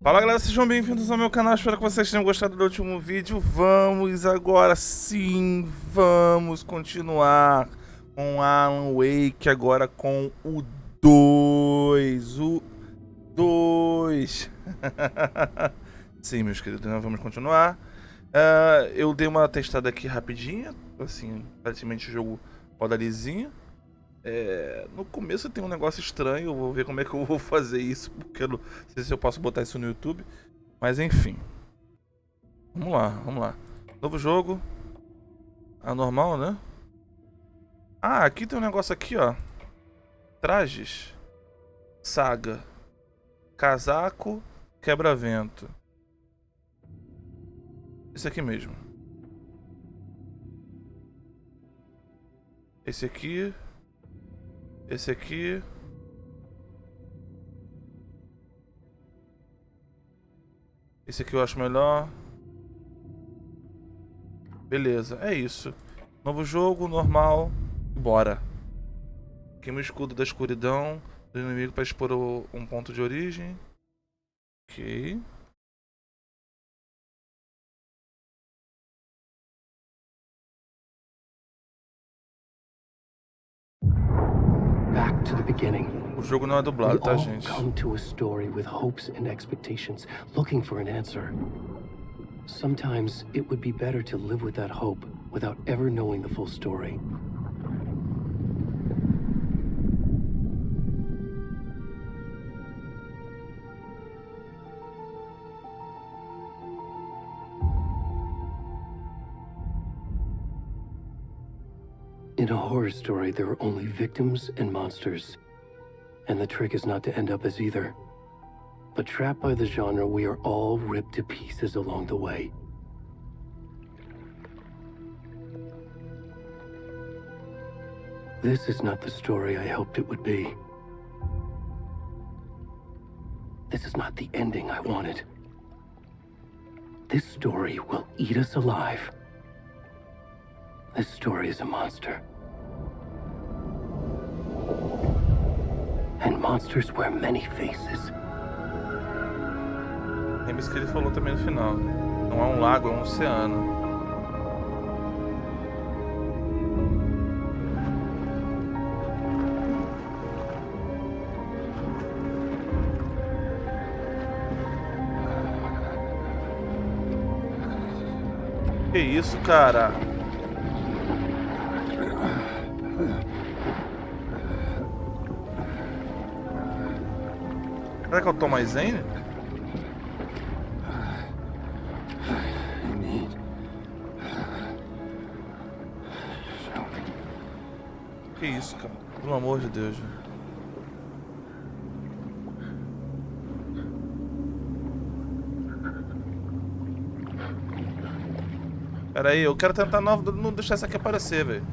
Fala galera, sejam bem-vindos ao meu canal, espero que vocês tenham gostado do último vídeo. Vamos agora sim, vamos continuar com Alan Wake, agora com o 2, Sim, meus queridos, nós vamos continuar. Eu dei uma testada aqui rapidinha, assim, praticamente o jogo roda lisinho. No começo tem um negócio estranho, eu vou ver como é que eu vou fazer isso, porque eu não sei se eu posso botar isso no YouTube. Mas enfim. Vamos lá, vamos lá. Novo jogo. Anormal, né? Ah, aqui tem um negócio aqui, ó. Trajes. Saga. Casaco. Quebra-vento. Esse aqui mesmo. Esse aqui. Esse aqui. Esse aqui eu acho melhor. Beleza, é isso. Novo jogo, normal. Bora. Queima o escudo da escuridão do inimigo para expor um ponto de origem. Ok. Back to the beginning. O jogo não é dublado, tá, gente? We all come to a story with hopes and expectations, looking for an answer. Sometimes it would be better to live with that hope without ever knowing the full story. In a horror story, there are only victims and monsters. And the trick is not to end up as either. But trapped by the genre, we are all ripped to pieces along the way. This is not the story I hoped it would be. This is not the ending I wanted. This story will eat us alive. This story is a monster. And monsters wear many faces. Lembra isso que ele falou também no final. Não é um lago, é um oceano. Que isso, cara? Será que é o Thomas Zane? Que isso, cara? Pelo amor de Deus. Pera aí, eu quero tentar não deixar essa aqui aparecer, velho.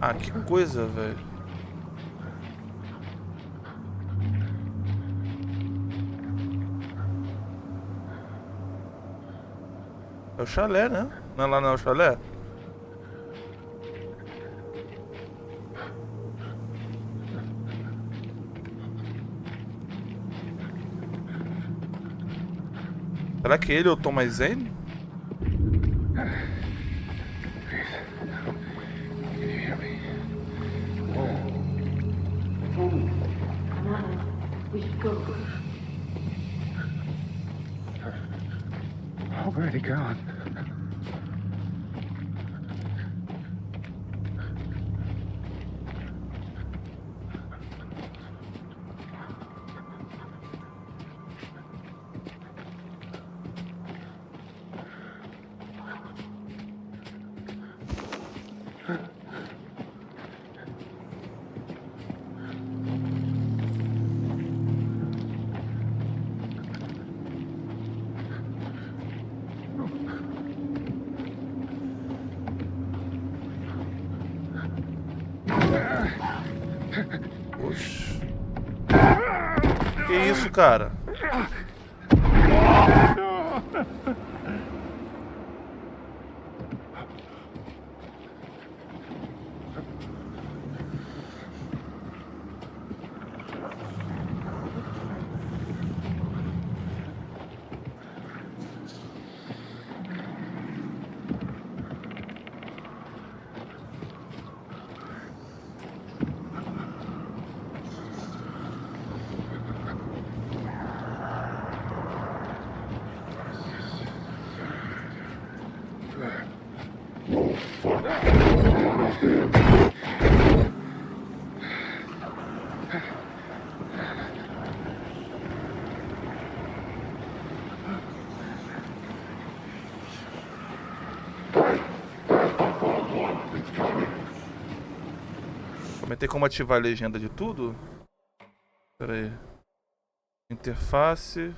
Ah, que coisa, velho. É o chalé, né? Não é lá, não é o chalé? Será que ele é o Thomas Zane? Where'd he gone? Oxi. Que isso, cara? Tem como ativar a legenda de tudo? Pera aí. Interface.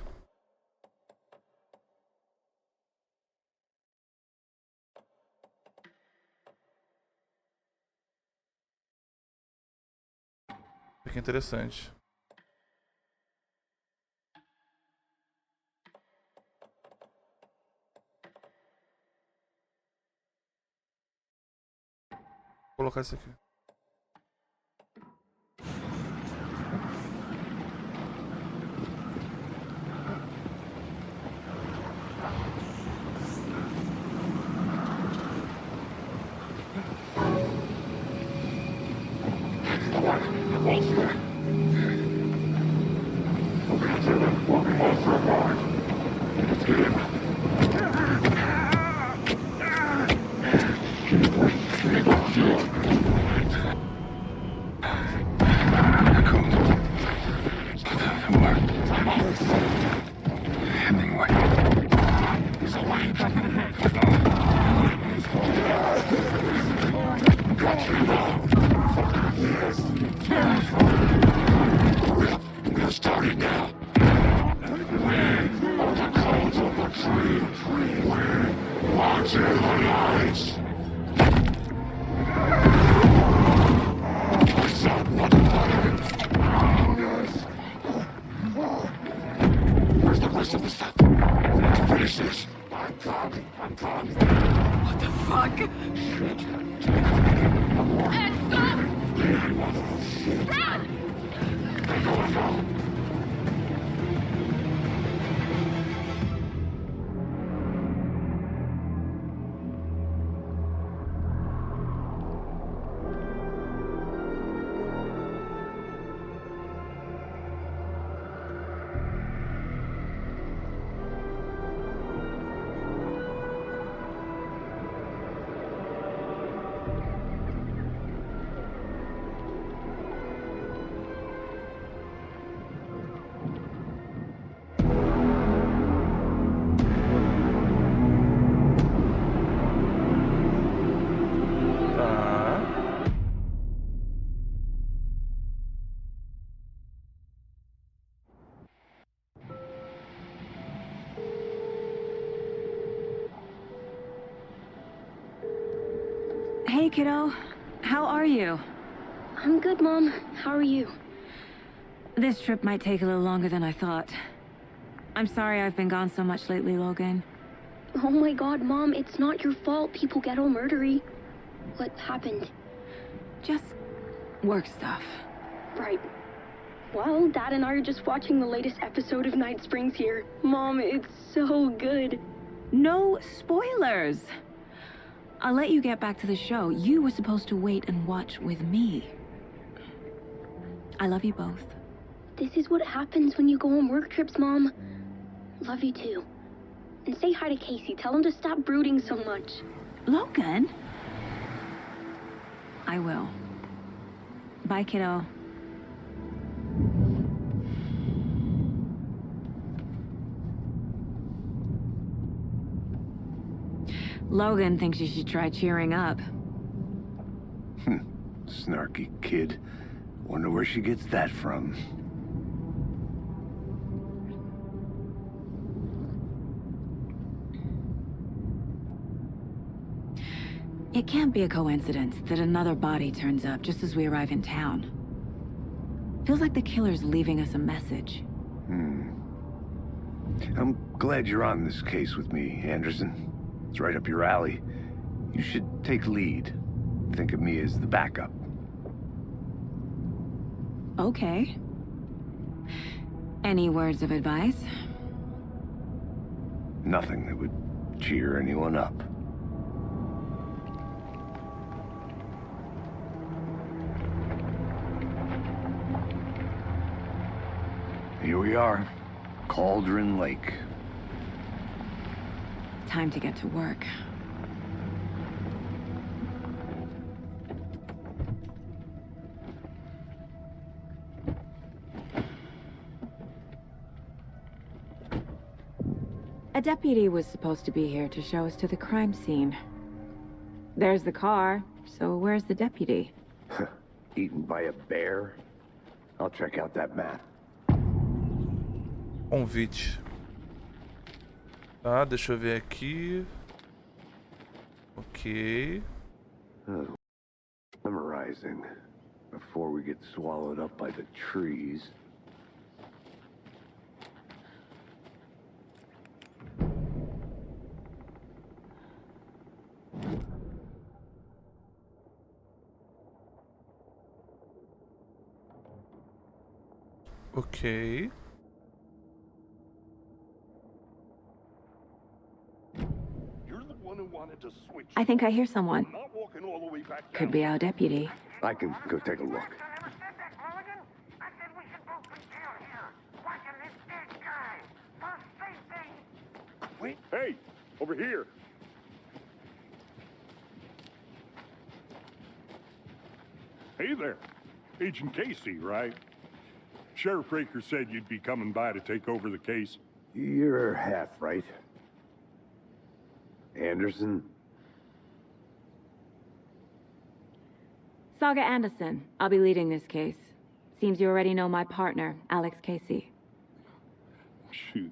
Que interessante. Vou colocar isso aqui. Hey, kiddo. How are you? I'm good, Mom. How are you? This trip might take a little longer than I thought. I'm sorry I've been gone so much lately, Logan. Oh my god, Mom, it's not your fault people get all murdery. What happened? Just work stuff. Right. Well, Dad and I are just watching the latest episode of Night Springs here. Mom, it's so good. No spoilers! I'll let you get back to the show. You were supposed to wait and watch with me. I love you both. This is what happens when you go on work trips, Mom. Love you too. And say hi to Casey. Tell him to stop brooding so much. Logan? I will. Bye, kiddo. Logan thinks you should try cheering up. Snarky kid. Wonder where she gets that from. It can't be a coincidence that another body turns up just as we arrive in town. Feels like the killer's leaving us a message. I'm glad you're on this case with me, Anderson. It's right up your alley. You should take lead. Think of me as the backup. Okay. Any words of advice? Nothing that would cheer anyone up. Here we are. Cauldron Lake. Time to get to work. A deputy was supposed to be here to show us to the crime scene. There's the car, so where's the deputy? Eaten by a bear? I'll check out that map. Convite. Tá, deixa eu ver aqui. Ok. Memorizing before we get swallowed up by the trees. Ok. I think I hear someone. Could be our deputy. I can go take a look. Wait. Hey, over here. Hey there. Agent Casey, right? Sheriff Breaker said you'd be coming by to take over the case. You're half right. Anderson? Saga Anderson. I'll be leading this case. Seems you already know my partner, Alex Casey. Shoot.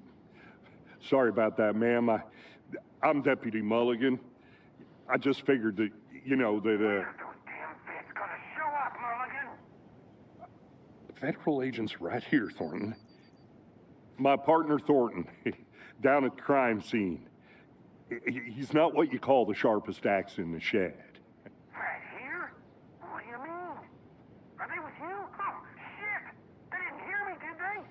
Sorry about that, ma'am. I'm Deputy Mulligan. I just figured that, you know, that, Federal agents right here, Thornton. my partner Thornton, down at the crime scene. He's not what you call the sharpest axe in the shed. Right here? What do you mean? Are they with you? Oh, shit! They didn't hear me, did they?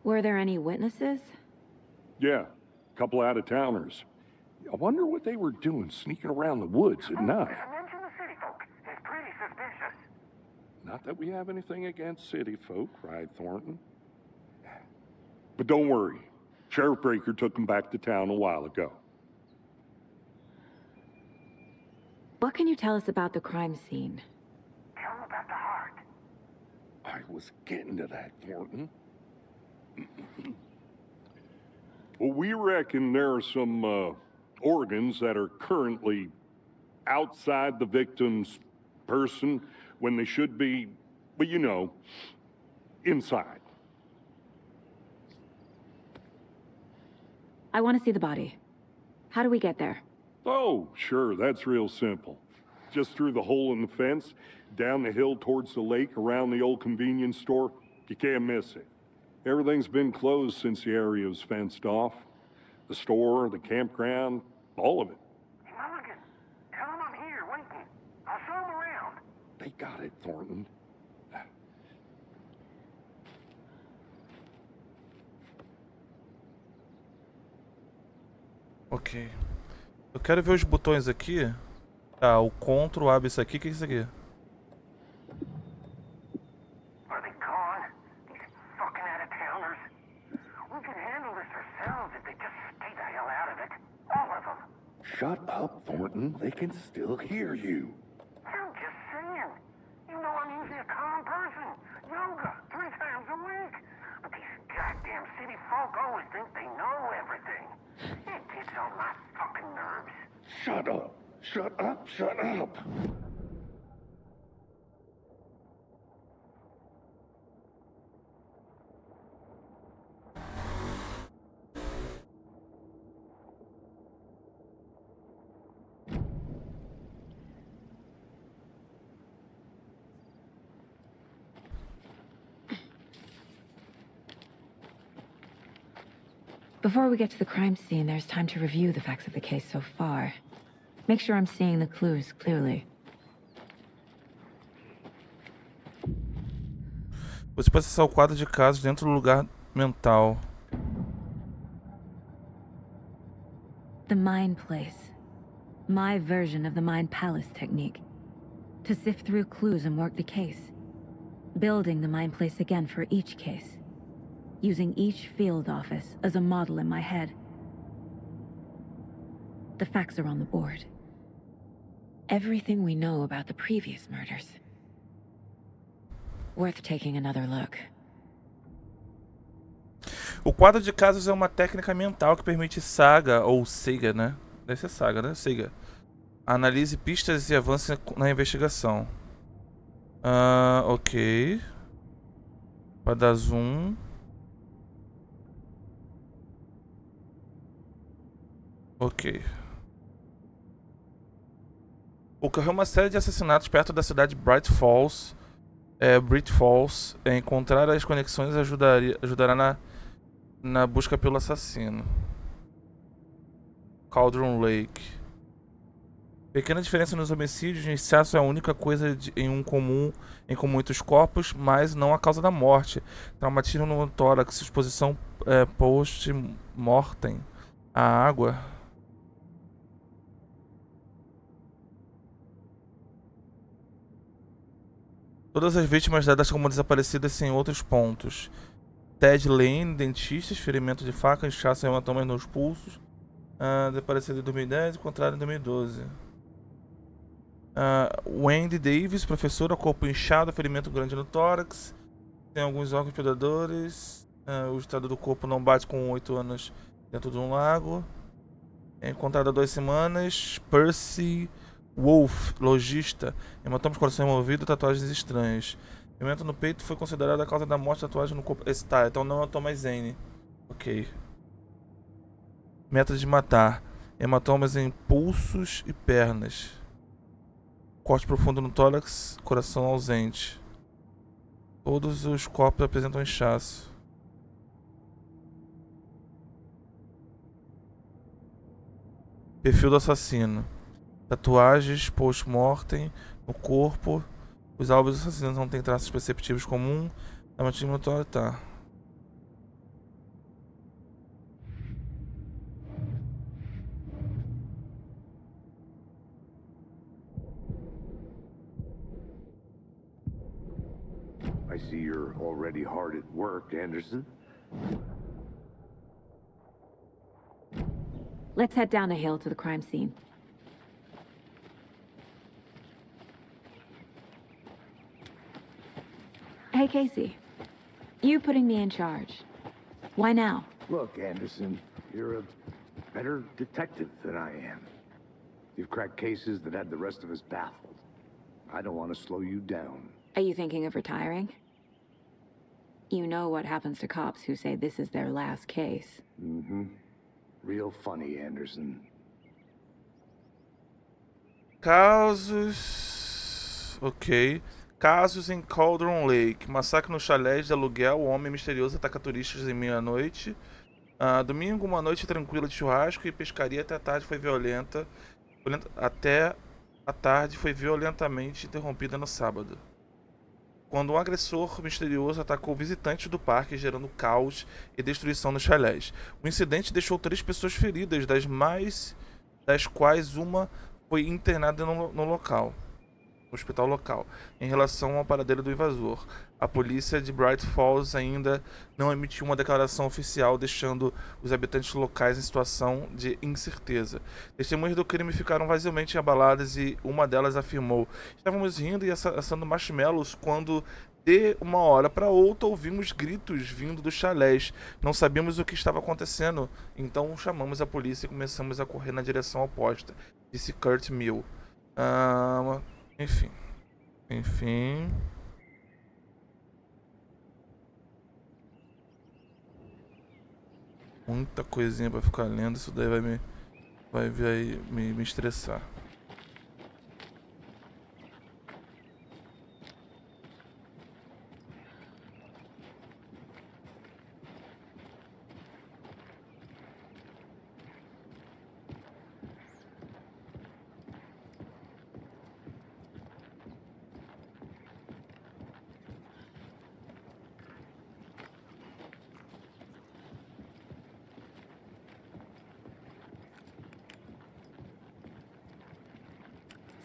Were there any witnesses? Yeah, a couple out-of-towners. I wonder what they were doing sneaking around the woods at night. Mention the city folk. It's pretty suspicious. Not that we have anything against city folk, cried Thornton. But don't worry. Sheriff Breaker took them back to town a while ago. What can you tell us about the crime scene? Tell them about the heart. I was getting to that, Thornton. Well, we reckon there are some organs that are currently outside the victim's person when they should be, well, you know, inside. I want to see the body. How do we get there? Oh, sure, that's real simple. Just through the hole in the fence, down the hill towards the lake, around the old convenience store. You can't miss it. Everything's been closed since the area was fenced off. The store, the campground, all of it. Hey, Mulligan, tell them I'm here, waiting. I'll show them around. They got it, Thornton. Ok. Eu quero ver os botões aqui. Tá, o Ctrl abre isso aqui. O que é isso aqui? Are they gone? These fucking out-of-towners? We can handle this ourselves if they just stay the hell out of it. All of them. Shut up, Thornton. They can still hear you. I'm just saying. You know I'm usually a calm person. Yoga 3 times a week. But these goddamn city folk always think they know everything. It gets on my fucking nerves. Shut up. Shut up. Shut up. Before we get to the crime scene, there's time to review the facts of the case so far. Make sure I'm seeing the clues clearly. Você pode acessar o quadro de casos dentro do lugar mental. The Mind Place. My version of the Mind Palace technique. To sift through clues and work the case. Building the Mind Place again for each case. Using each field office as a model in my head. The facts are on the board. Everything we know about the previous murders. Worth taking another look. O quadro de casos é uma técnica mental que permite Saga, ou Sega, né? Deve ser Saga, né? Sega. Analise pistas e avance na investigação. Ok. Para dar zoom. Ok. Ocorreu uma série de assassinatos perto da cidade de Bright Falls. Encontrar as conexões ajudará na busca pelo assassino. Cauldron Lake. Pequena diferença nos homicídios. Inchaço é a única coisa em comum entre os corpos, mas não a causa da morte. Traumatismo no tórax, exposição post-mortem à água. Todas as vítimas dadas como desaparecidas em outros pontos. Ted Lane, dentistas, ferimento de faca, inchaço e hematomas nos pulsos. Desaparecido em 2010, encontrado em 2012. Wendy Davis, professora, corpo inchado, ferimento grande no tórax. Tem alguns órgãos predadores. O estado do corpo não bate com 8 anos dentro de um lago. Encontrado há 2 semanas. Percy Wolf, lojista. Hematomas, coração removido, tatuagens estranhas. Ferimento no peito foi considerado a causa da morte. Tatuagem no corpo. ESTAR, então não é o Thomas Zane. Ok. Meta de matar. Hematomas em pulsos e pernas. Corte profundo no tórax, coração ausente. Todos os corpos apresentam inchaço. Perfil do assassino. Tatuagens post-mortem no corpo. Os alvos dos assassinos não têm traços perceptíveis comuns. Traumatismo no tórax, tá. I see you're already hard at work, Anderson. Let's head down the hill to the crime scene. Hey, Casey. You putting me in charge. Why now? Look, Anderson, you're a better detective than I am. You've cracked cases that had the rest of us baffled. I don't want to slow you down. Are you thinking of retiring? You know what happens to cops who say this is their last case. Mm-hmm. Real funny, Anderson. Casos... Ok. Casos em Cauldron Lake. Massacre no chalés de aluguel. O homem misterioso ataca turistas em meia-noite. Domingo, uma noite tranquila de churrasco e pescaria até a tarde foi violenta. Até a tarde foi violentamente interrompida no sábado, quando um agressor misterioso atacou visitantes do parque, gerando caos e destruição nos chalés. O incidente deixou 3 pessoas feridas, das quais uma foi internada no hospital local. Em relação ao paradeiro do invasor, a polícia de Bright Falls ainda não emitiu uma declaração oficial, deixando os habitantes locais em situação de incerteza. Testemunhas do crime ficaram vaziamente abaladas e uma delas afirmou: "Estávamos rindo e assando marshmallows quando, de uma hora para outra, ouvimos gritos vindo dos chalés. Não sabíamos o que estava acontecendo, então chamamos a polícia e começamos a correr na direção oposta", disse Kurt Mill. Enfim. Muita coisinha pra ficar lendo, isso daí vai me estressar.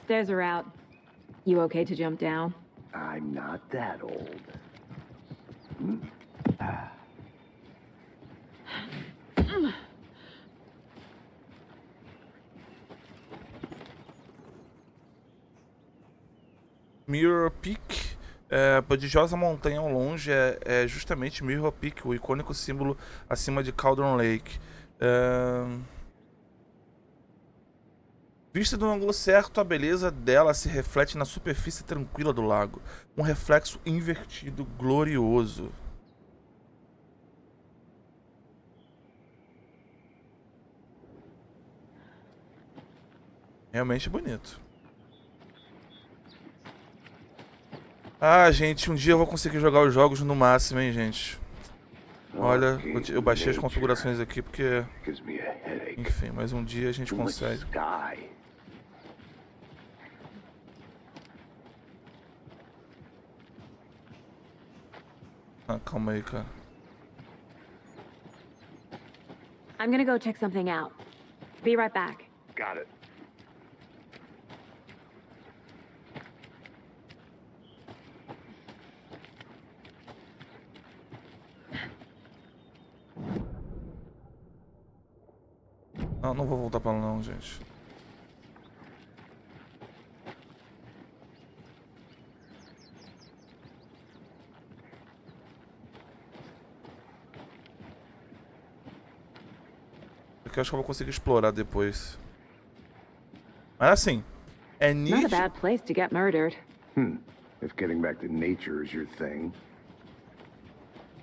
Stairs are out. You okay to jump down? I'm not that old. Mirror Peak. A prodigiosa montanha ao longe é justamente Mirror Peak, o icônico símbolo acima de Cauldron Lake. Vista do ângulo certo, a beleza dela se reflete na superfície tranquila do lago. Um reflexo invertido glorioso. Realmente bonito. Ah, gente, um dia eu vou conseguir jogar os jogos no máximo, hein, gente. Olha, eu baixei as configurações aqui porque... Enfim, mas um dia a gente consegue. Ah, calma aí, cara. I'm gonna go check something out. Be right back. Got it. Não vou voltar pra lá não, gente. Porque eu acho que eu vou conseguir explorar depois. Mas assim, é Not a nítido. bad place to get murdered. If getting back to nature is your thing.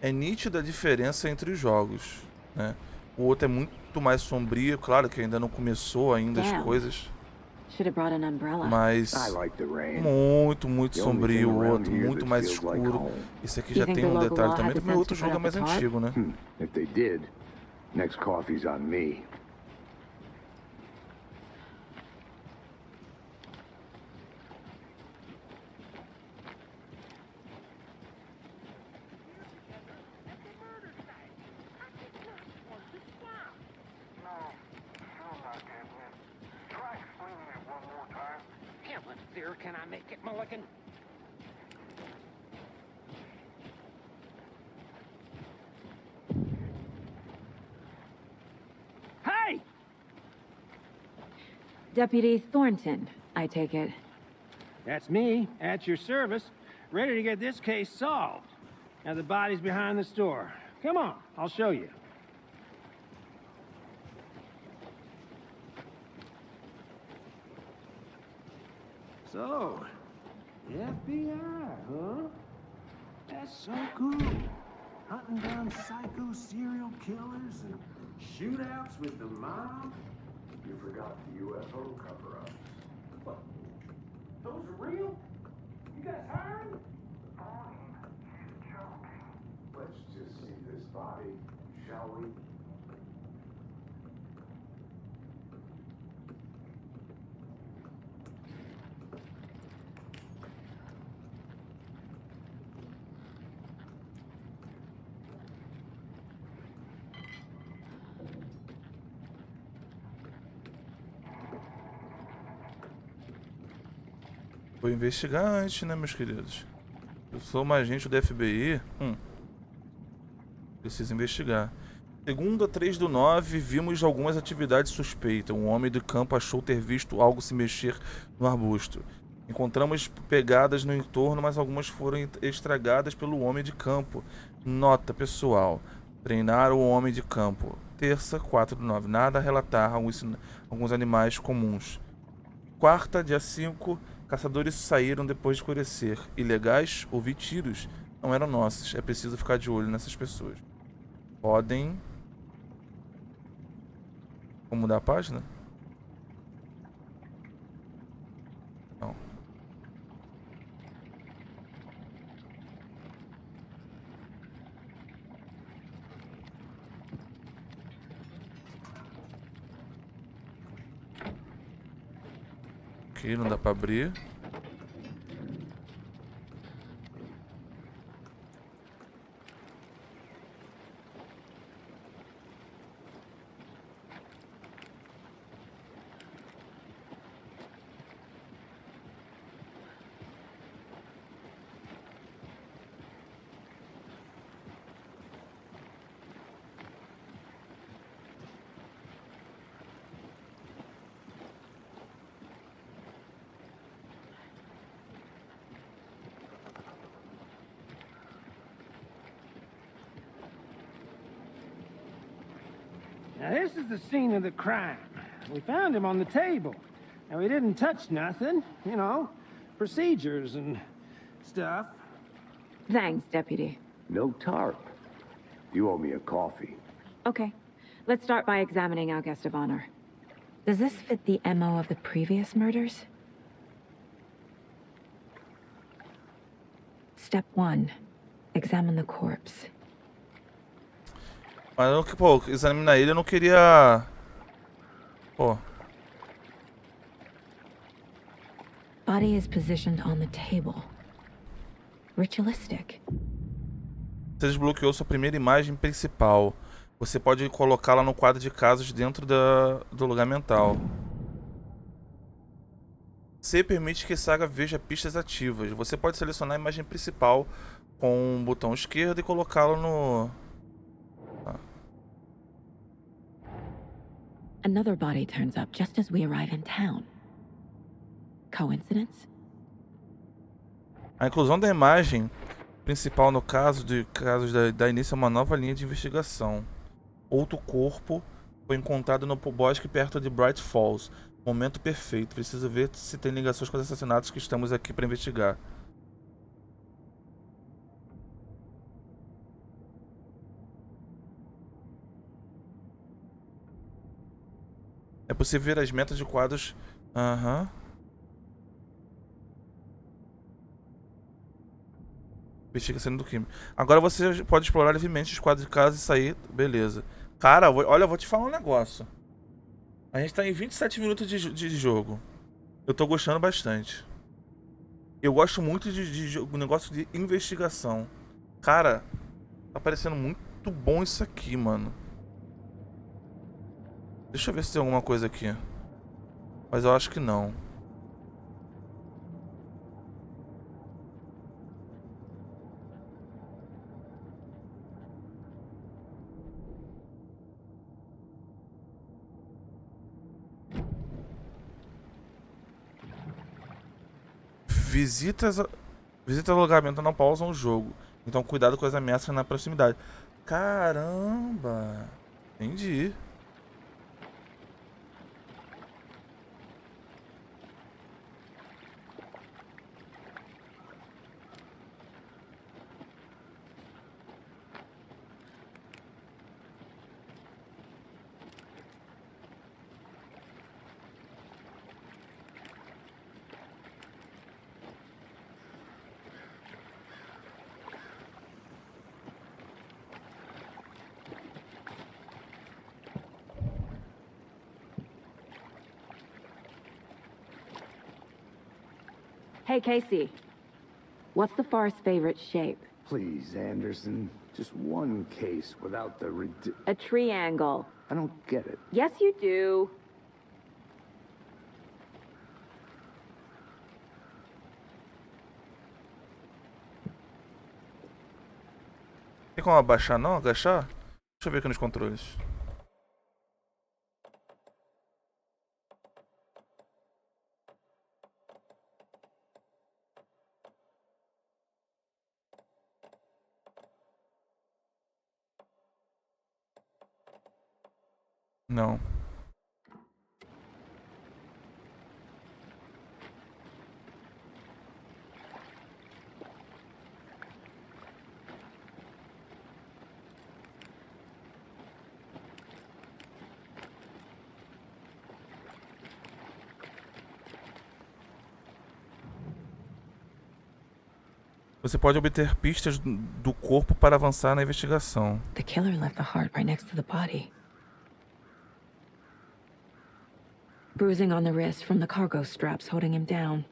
É nítida a diferença entre os jogos, né? O outro é muito mais sombrio, claro que ainda não começou ainda as coisas. Should have brought an umbrella. Mas muito sombrio o outro, muito mais escuro. Esse aqui já tem um detalhe também, porque o outro jogo é mais antigo, né? If they did, next coffee's on me. Can I make it, Mulligan? Hey! Deputy Thornton, I take it. That's me, at your service, ready to get this case solved. Now the body's behind the store. Come on, I'll show you. So, the FBI, huh? That's so cool. Hunting down psycho serial killers and shootouts with the mob. You forgot the UFO cover-ups. What? Those are real? You guys hired? He's joking. Let's just see this body, shall we? Vou investigar antes, né, meus queridos? Eu sou uma agente do FBI. Preciso investigar. Segunda, 3/9, vimos algumas atividades suspeitas. Um homem de campo achou ter visto algo se mexer no arbusto. Encontramos pegadas no entorno, mas algumas foram estragadas pelo homem de campo. Nota pessoal. Treinar o homem de campo. Terça, 4/9. Nada a relatar. Alguns animais comuns. Quarta, dia 5. Caçadores saíram depois de escurecer. Ilegais, ouvi tiros. Não eram nossos. É preciso ficar de olho nessas pessoas. Podem... Vou mudar a página? Não. Ok, não dá pra abrir. Now, this is the scene of the crime. We found him on the table. And we didn't touch nothing, you know, procedures and stuff. Thanks, Deputy. No tarp. You owe me a coffee. Okay, let's start by examining our guest of honor. Does this fit the MO of the previous murders? Step 1. Examine the corpse. Mas eu, pô, examinar ele eu não queria... Pô. Body is positioned on the table. Ritualistic. Você desbloqueou sua primeira imagem principal. Você pode colocá-la no quadro de casos dentro do lugar mental. C permite que a saga veja pistas ativas. Você pode selecionar a imagem principal com o botão esquerdo e colocá-la no... Another body turns up just as we arrive in town. Coincidence? A inclusão da imagem principal no caso de casos da início a uma nova linha de investigação. Outro corpo foi encontrado no bosque perto de Bright Falls. Momento perfeito. Preciso ver se tem ligações com os assassinatos que estamos aqui para investigar. É possível ver as metas de quadros. Aham. Investigação do crime. Agora você pode explorar livremente os quadros de casa e sair. Beleza. Cara, olha, eu vou te falar um negócio. A gente tá em 27 minutos de jogo. Eu tô gostando bastante. Eu gosto muito de negócio de investigação. Cara, tá parecendo muito bom isso aqui, mano. Deixa eu ver se tem alguma coisa aqui. Mas eu acho que não. Visitas ao alojamento não pausam o jogo. Então cuidado com as ameaças na proximidade. Caramba. Entendi. Hey, Casey. What's the far's favorite shape? Please, Anderson. Just one case without the A triangle. I don't get it. Yes, you do. Tem como abaixar não? Agachar? Deixa eu ver aqui nos controles. Não. Você pode obter pistas do corpo para avançar na investigação. The killer left the heart right next to the body. Bruising on the wrist from the cargo straps holding him down.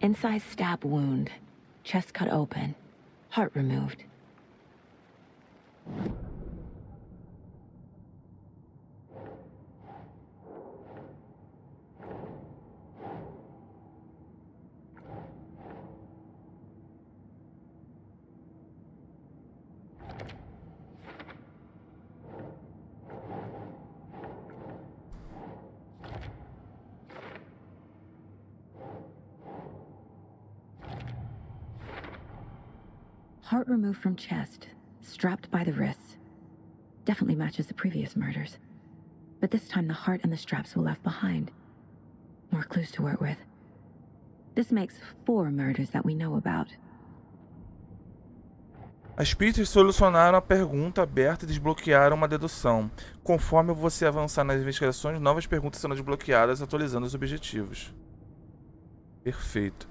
Inside stab wound. Chest cut open. Heart removed. Heart removed from chest, strapped by the wrists. definitely matches the previous murders. But this time the heart and the straps were left behind. More clues to work with. This makes 4 murders that we know about. As pistas solucionaram a pergunta aberta e desbloquearam uma dedução. Conforme você avançar nas investigações, novas perguntas serão desbloqueadas, atualizando os objetivos. Perfeito.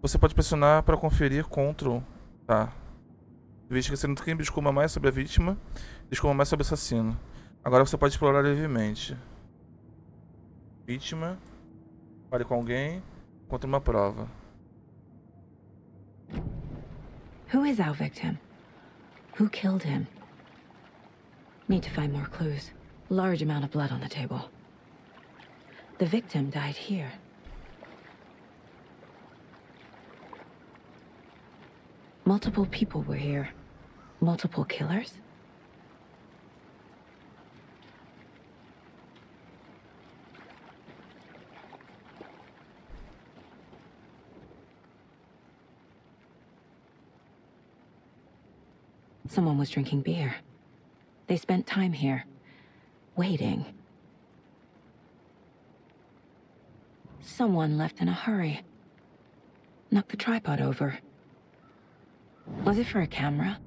Você pode pressionar para conferir Ctrl. Tá. Investigação do crime, descubra mais sobre a vítima, descubra mais sobre o assassino. Agora você pode explorar livremente. Vítima. Fale com alguém. Encontre uma prova. Who is our victim? Who killed him? Need to find more clues. Large amount of blood on the table. The victim died here. Multiple people were here. Multiple killers? Someone was drinking beer. They spent time here, waiting. Someone left in a hurry. Knocked the tripod over. Was it for a camera?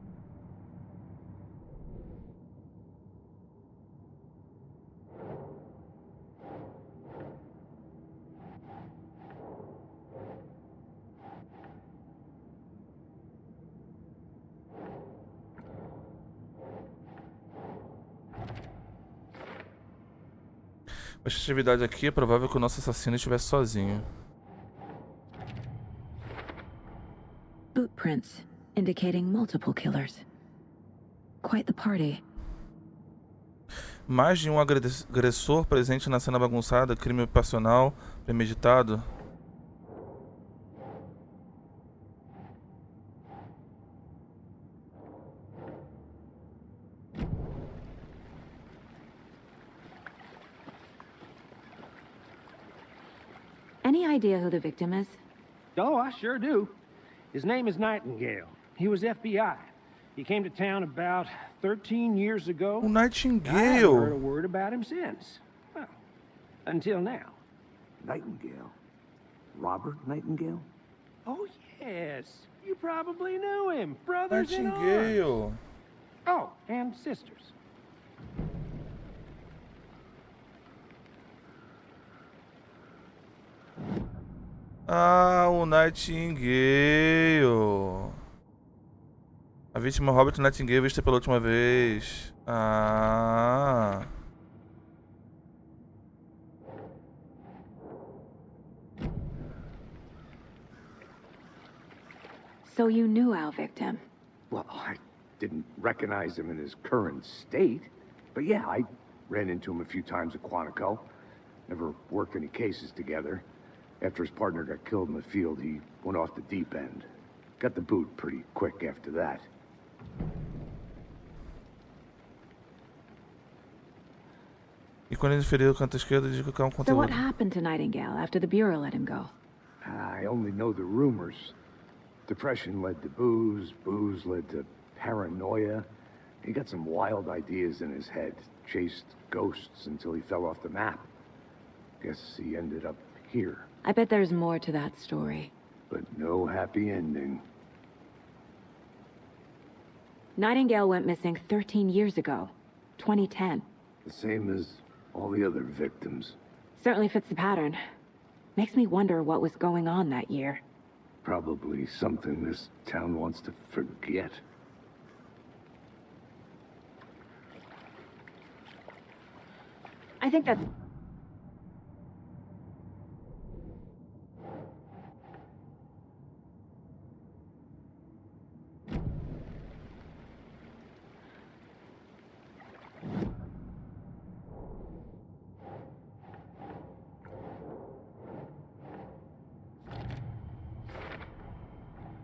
Essa atividade aqui é provável que o nosso assassino estivesse sozinho. Footprints indicating multiple killers. Quite the party. Mais de um agressor presente na cena bagunçada, crime passional, premeditado. Any idea who the victim is? Oh, I sure do. His name is Nightingale. He was FBI. He came to town about 13 years ago. O I haven't heard a Nightingale. word about him since. Well, until now. Nightingale? Robert Nightingale? Oh, yes. You probably knew him. Brothers in arms. Nightingale. Oh, and sisters. Ah, o Nightingale. A vítima Robert Nightingale vista pela última vez. Ah. So you knew our victim? Well, I didn't recognize him in his current state. But yeah, I ran into him a few times at Quantico. Never worked any cases together. After his partner got killed in the field, he went off the deep end. Got the boot pretty quick after that. E quando ele feriu o canto esquerdo, diz que é um So what conteúdo. happened to Nightingale after the Bureau let him go? I only know the rumors. Depression led to booze, booze led to paranoia. He got some wild ideas in his head, chased ghosts until he fell off the map. Guess he ended up here. I bet there's more to that story. But no happy ending. Nightingale went missing 13 years ago, 2010. The same as all the other victims. Certainly fits the pattern. Makes me wonder what was going on that year. Probably something this town wants to forget. I think that's...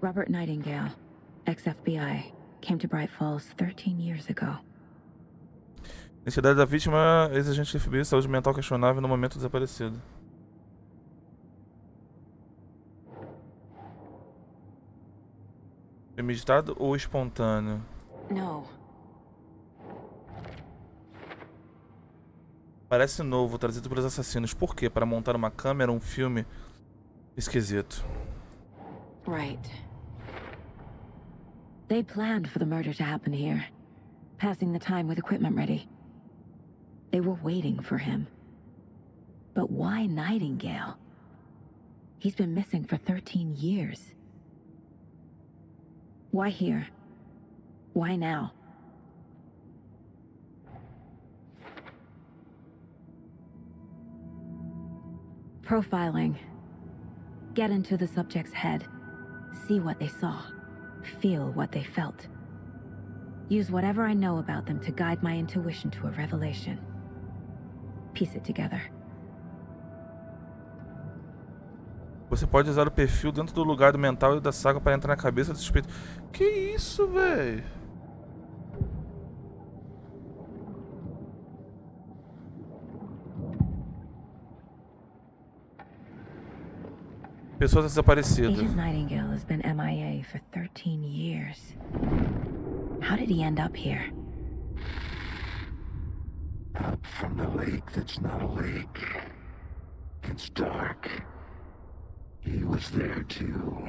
Robert Nightingale, ex-FBI, came to Bright Falls 13 years ago. Identidade da vítima, ex-agente do FBI, saúde mental questionável no momento desaparecido. Premeditado ou espontâneo? No. Parece novo, trazido pelos assassinos. Por quê? Para montar uma câmera, um filme esquisito. Right. They planned for the murder to happen here, passing the time with equipment ready. They were waiting for him. But why Nightingale? He's been missing for 13 years. Why here? Why now? Profiling. Get into the subject's head. See what they saw. Feel what they felt. Use whatever I know about them to guide my intuition to a revelation. Piece it together. Você pode usar o perfil dentro do lugar do mental e da saga para entrar na cabeça do suspeito. Que isso, véi? Pessoas desaparecidas. Agent Nightingale has been MIA for 13 years. How did he end up here? Up from the lake that's not a lake. It's dark. He was there too.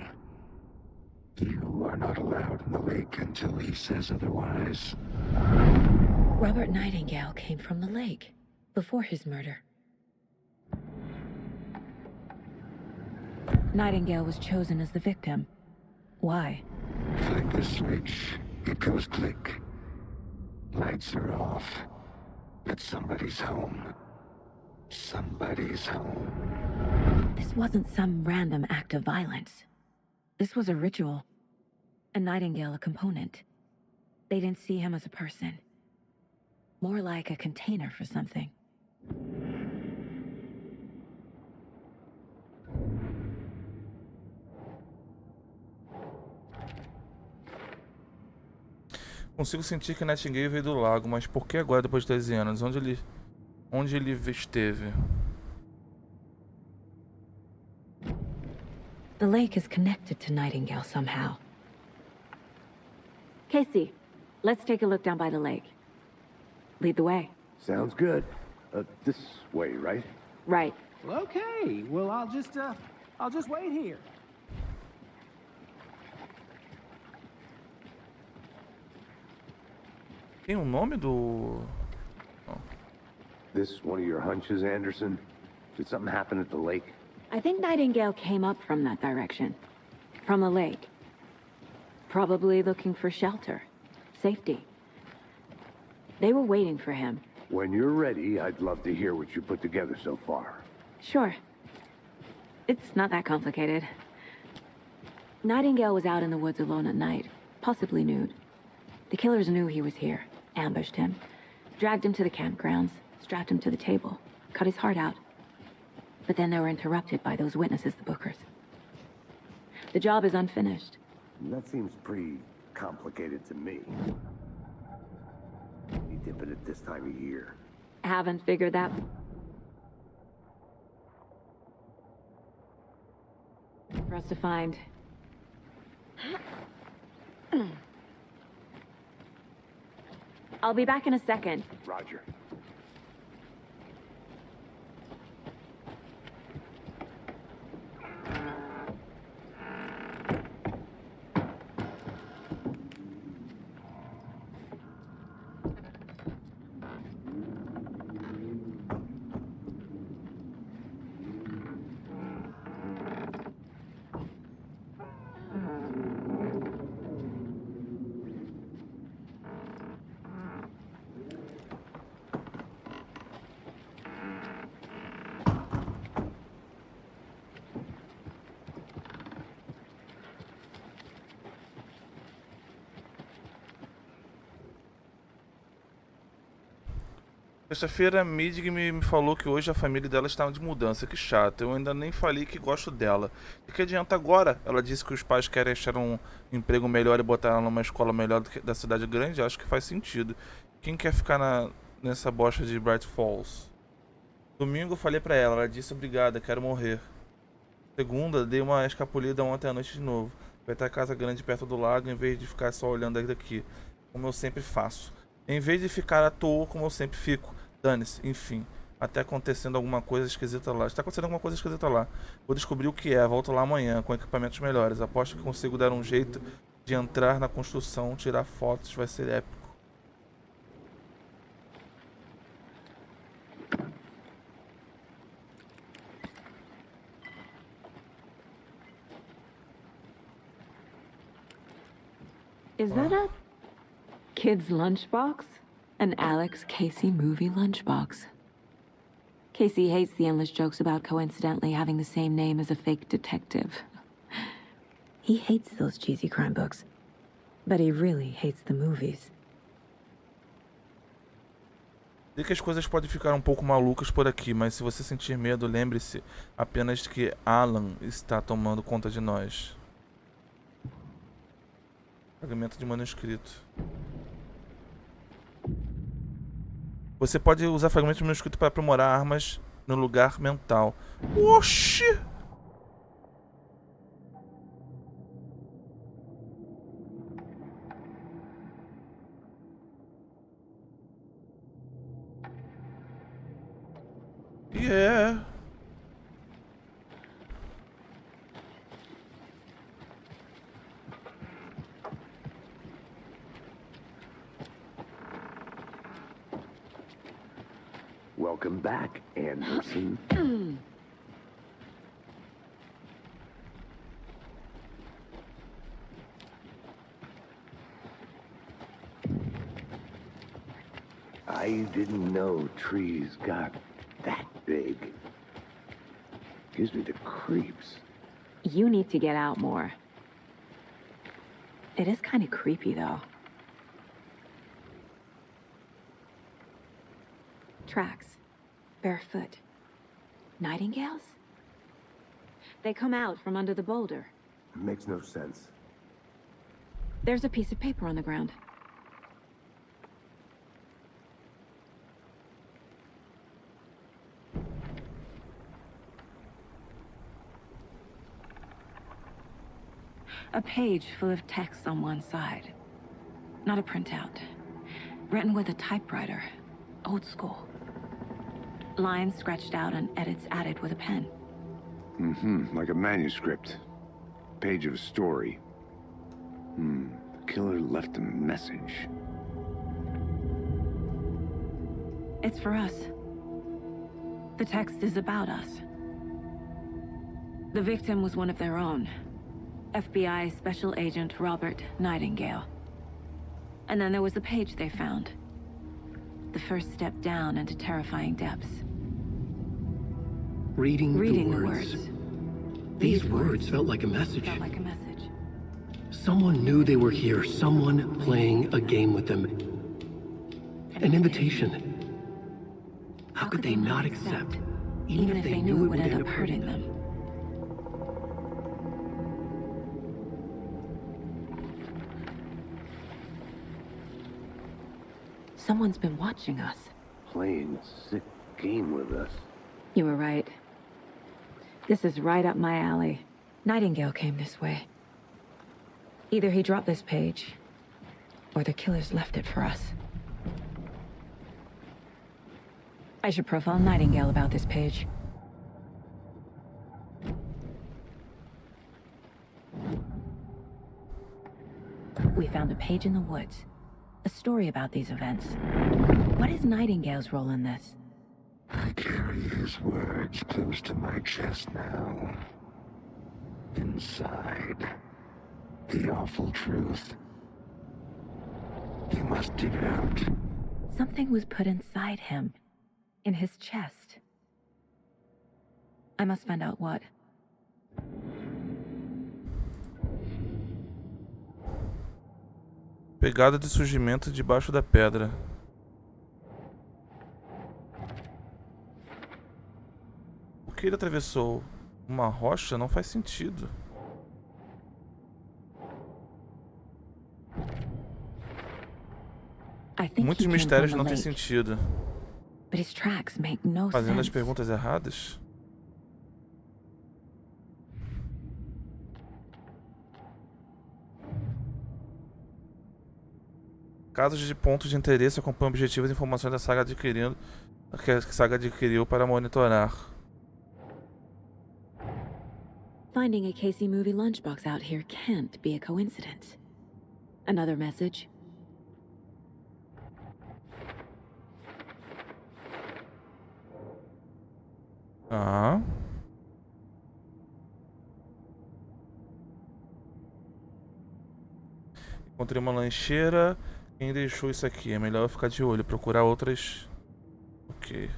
You are not allowed in the lake until he says otherwise. Robert Nightingale came from the lake before his murder. Nightingale was chosen as the victim. Why? Flick the switch. It goes click. Lights are off. But somebody's home. Somebody's home. This wasn't some random act of violence. This was a ritual. And Nightingale a component. They didn't see him as a person. More like a container for something. Consigo sentir que Nightingale veio do lago, mas por que agora depois de 13 anos? Onde ele esteve? The lake is connected to Nightingale somehow. Casey, let's take a look down by the lake. Lead the way. Sounds good. This way, right? Right. Well, okay. Well, I'll just wait here. Tem um nome do... Oh. This one of your hunches, Anderson? Did something happen at the lake? I think Nightingale came up from that direction. From the lake. Probably looking for shelter. Safety. They were waiting for him. When you're ready, I'd love to hear what you put together so far. Sure. It's not that complicated. Nightingale was out in the woods alone at night, possibly nude. The killers knew he was here, ambushed him, dragged him to the campgrounds, strapped him to the table, cut his heart out. But then they were interrupted by those witnesses, the Bookers. The job is unfinished. That seems pretty complicated to me. You dip it at this time of year. Haven't figured that. For us to find. I'll be back in a second. Roger. Sexta-feira, a Midg me falou que hoje a família dela está de mudança. Que chato, eu ainda nem falei que gosto dela. E que adianta agora? Ela disse que os pais querem achar um emprego melhor e botar ela numa escola melhor da cidade grande. Acho que faz sentido. Quem quer ficar nessa bosta de Bright Falls? Domingo eu falei pra ela disse obrigada, quero morrer. Segunda, dei uma escapulida ontem à noite de novo. Vai ter a casa grande perto do lago em vez de ficar só olhando daqui, como eu sempre faço. Em vez de ficar à toa como eu sempre fico. Dane-se, enfim. até acontecendo alguma coisa esquisita lá. Está acontecendo alguma coisa esquisita lá. Vou descobrir o que é. Volto lá amanhã com equipamentos melhores. Aposto que consigo dar um jeito de entrar na construção, tirar fotos. Vai ser épico. Is that a kid's lunchbox? An Alex Casey movie lunchbox. Casey hates the endless jokes about coincidentally having the same name as a fake detective. He hates those cheesy crime books, but he really hates the movies. Sei que as coisas podem ficar um pouco malucas por aqui, mas se você sentir medo, lembre-se apenas que Alan está tomando conta de nós. Fragmento de manuscrito. Você pode usar fragmentos de manuscrito para aprimorar armas no lugar mental. Oxi! Yeah. Welcome back, Anderson. I didn't know trees got that big. Gives me the creeps. You need to get out more. It is kind of creepy, though. Tracks. Barefoot. Nightingales? They come out from under the boulder. It makes no sense. There's a piece of paper on the ground. A page full of text on one side. Not a printout. Written with a typewriter. Old school. Lines scratched out and edits added with a pen. Like a manuscript. Page of a story. The killer left a message. It's for us. The text is about us. The victim was one of their own. FBI Special Agent Robert Nightingale. And then there was the page they found. The first step down into terrifying depths. Reading the the words. These words felt like a message. Felt like a message. Someone knew they were here. Someone playing a game with them. An invitation. How could they not accept, even if they knew it would end up hurting them? Someone's been watching us. Playing a sick game with us. You were right. This is right up my alley. Nightingale came this way. Either he dropped this page, or the killers left it for us. I should profile Nightingale about this page. We found a page in the woods. A story about these events. What is Nightingale's role in this? I carry his words close to my chest now. Inside, the awful truth. You must dig it out. Something was put inside him. In his chest. I must find out what. Pegada de surgimento debaixo da pedra. O que ele atravessou? Uma rocha? Não faz sentido. Muitos mistérios não têm sentido. Fazendo as perguntas erradas? Casos de pontos de interesse acompanham objetivos e informações da saga adquirindo que a saga adquiriu para monitorar. Finding a Casey movie lunchbox out here can't be a coincidence. Another message? Ah. Encontrei uma lancheira. Quem deixou isso aqui? É melhor eu ficar de olho, procurar outras. Ok.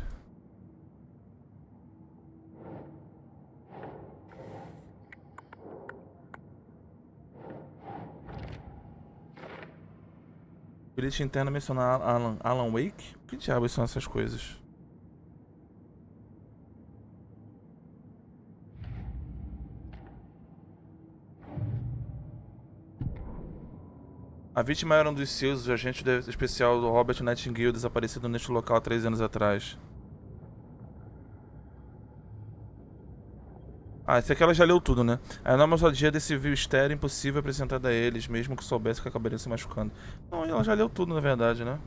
Bilhete interno mencionar Alan Wake? Que diabos são essas coisas? A vítima era um dos seus, o agente especial do Robert Nightingale, desaparecido neste local há 3 anos atrás. Ah, esse aqui ela já leu tudo, né? A enorme ousadia desse vil estéreo impossível apresentada a eles, mesmo que soubesse que acabariam se machucando. Não, ela já leu tudo, na verdade, né?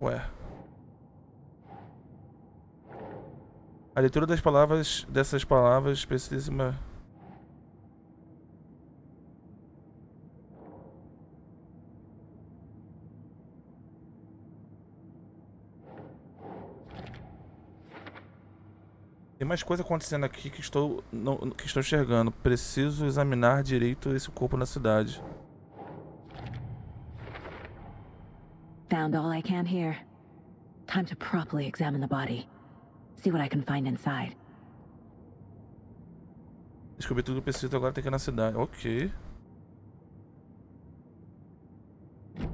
Ué. A leitura dessas palavras precisa uma... Tem mais coisa acontecendo aqui que estou enxergando. Preciso examinar direito esse corpo na cidade. Found all I can here. Time to properly examine the body. See what I can find inside. Descobri tudo que eu preciso, agora tem que ir na cidade. Ok.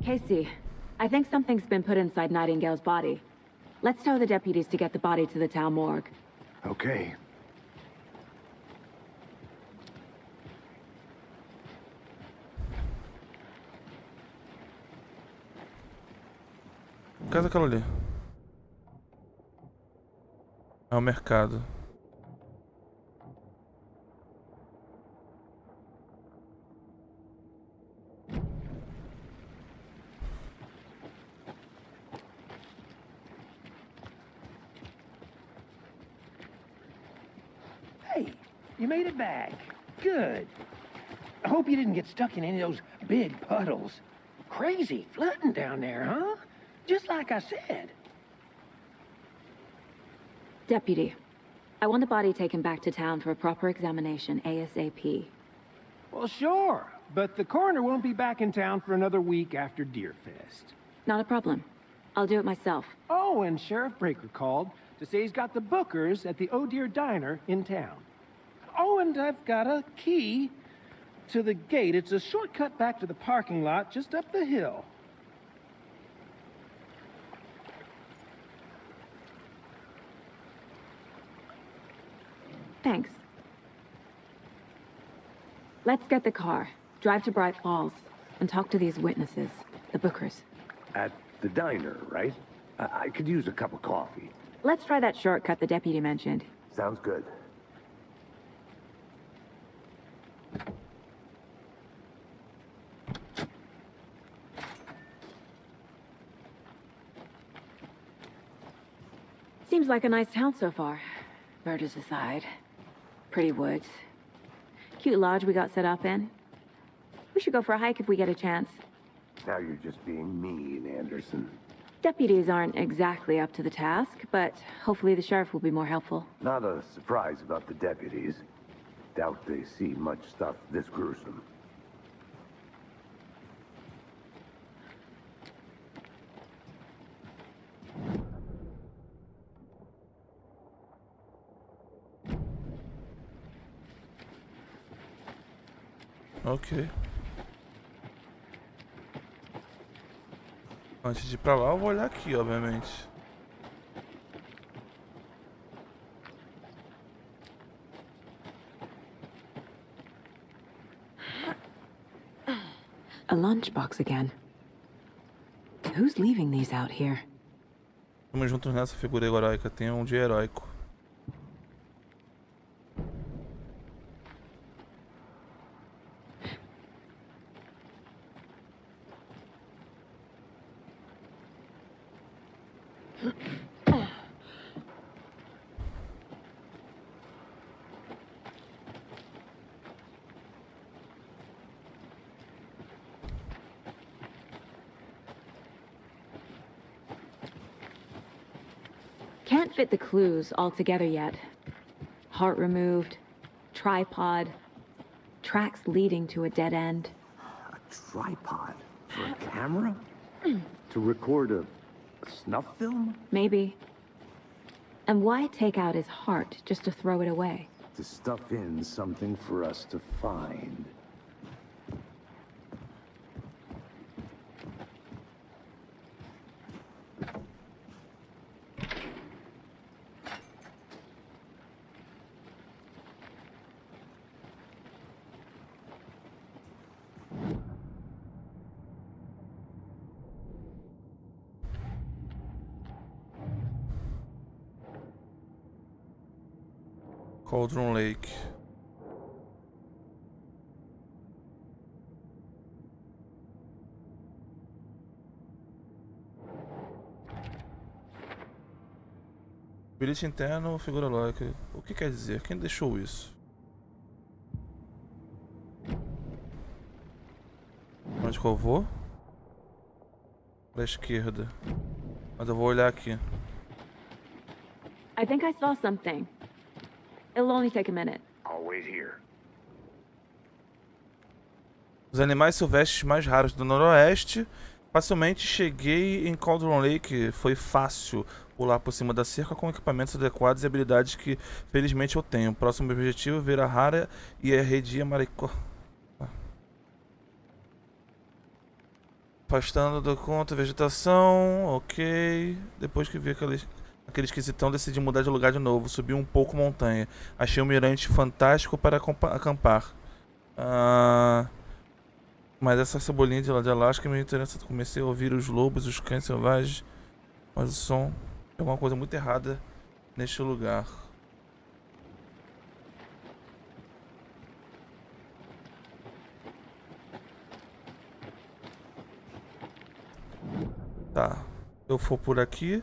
Casey, I think something's been put inside Nightingale's body. Let's tell the deputies to get the body to the town morgue. Okay. Casa aquela ali. É o mercado. Hey, you made it back. Good. I hope you didn't get stuck in any of those big puddles. Crazy flooding down there, huh? Just like I said. Deputy, I want the body taken back to town for a proper examination ASAP. Well, sure, but the coroner won't be back in town for another week after Deerfest. Not a problem. I'll do it myself. Oh, and Sheriff Breaker called to say he's got the bookers at the Oh Dear Diner in town. Oh, and I've got a key to the gate. It's a shortcut back to the parking lot just up the hill. Thanks. Let's get the car, drive to Bright Falls, and talk to these witnesses, the bookers. At the diner, right? I could use a cup of coffee. Let's try that shortcut the deputy mentioned. Sounds good. Seems like a nice town so far. Murders aside. Pretty woods. Cute lodge we got set up in. We should go for a hike if we get a chance. Now you're just being mean, Anderson. Deputies aren't exactly up to the task, but hopefully the sheriff will be more helpful. Not a surprise about the deputies. Doubt they see much stuff this gruesome. Ok. Antes de ir pra lá, eu vou olhar aqui, obviamente. A lunchbox again. Who's leaving these out here? Estamos juntos nessa figura heróica. Tem um dia heróico. Can't fit the clues all together yet. Heart removed, tripod, tracks leading to a dead end. A tripod? For a camera? To record a snuff film? Maybe. And why take out his heart just to throw it away? To stuff in something for us to find. Cauldron Lake. Bilhete interno, figura lógica. O que quer dizer? Quem deixou isso? Onde que eu vou? Pra esquerda. Mas eu vou olhar aqui. I think I saw something. It'll only take a minute. I'll wait here. Os animais silvestres mais raros do Noroeste. Facilmente cheguei em Cauldron Lake. Foi fácil pular por cima da cerca com equipamentos adequados e habilidades que felizmente eu tenho. Próximo objetivo, ver a rara e a redia maricó. Afastando do conto, vegetação, ok. Depois que vi aquele esquisitão, decidi mudar de lugar de novo. Subi um pouco montanha. Achei um mirante fantástico para acampar. Mas essa cebolinha de Alasca me interessa. Comecei a ouvir os lobos, os cães selvagens. Mas o som... Tem alguma coisa muito errada neste lugar. Tá. Eu for por aqui.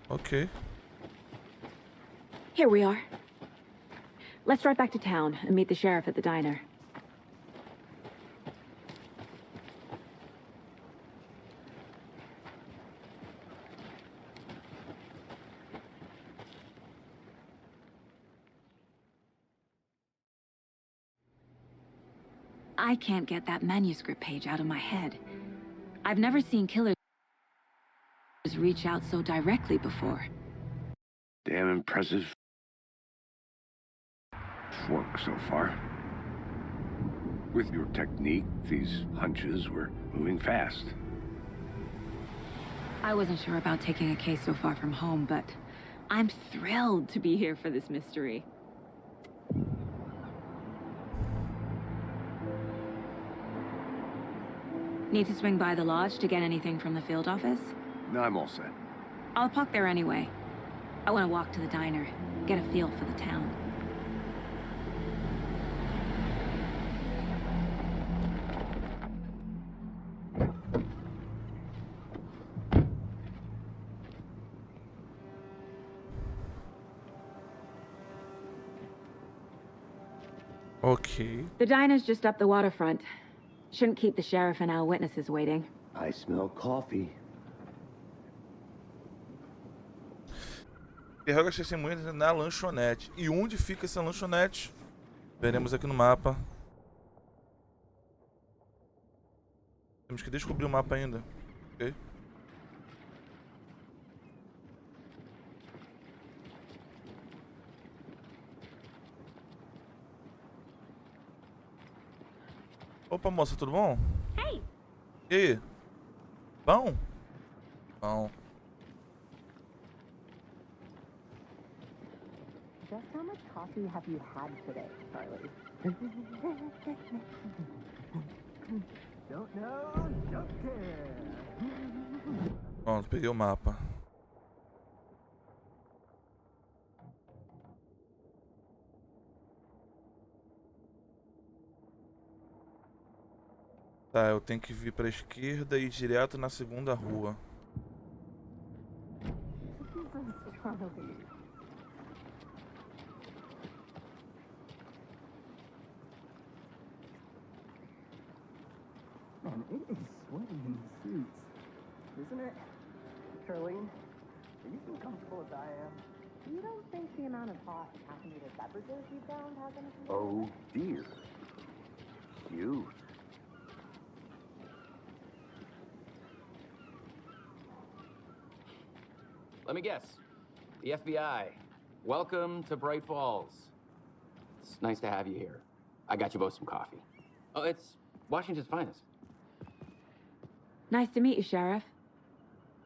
Okay. Here we are. Let's drive back to town and meet the sheriff at the diner. I can't get that manuscript page out of my head. I've never seen killers reach out so directly before. Damn impressive work so far. With your technique, these hunches were moving fast. I wasn't sure about taking a case so far from home, but I'm thrilled to be here for this mystery. Need to swing by the lodge to get anything from the field office? No, I'm all set. I'll park there anyway. I want to walk to the diner, get a feel for the town. Ok. The diner's just up the waterfront. Shouldn't keep the sheriff and our witnesses waiting. I smell coffee. Interroga as testemunhas na lanchonete. E onde fica essa lanchonete? Veremos aqui no mapa. Temos que descobrir o mapa ainda. Ok? Opa, moça, tudo bom? Hey! E aí? Bom? Bom. Just how much coffee have you had today, Charlie? Don't know, don't care. Pronto, peguei o mapa. Tá, eu tenho que vir pra esquerda e ir direto na segunda rua. Charlie. Man, it is sweaty in these suits, isn't it? Charlene, are you so comfortable as I am? You don't think the amount of hot caffeinated beverages you found has anything to do Oh, with it? dear. You. Let me guess. The FBI. Welcome to Bright Falls. It's nice to have you here. I got you both some coffee. Oh, it's Washington's finest. Nice to meet you, Sheriff.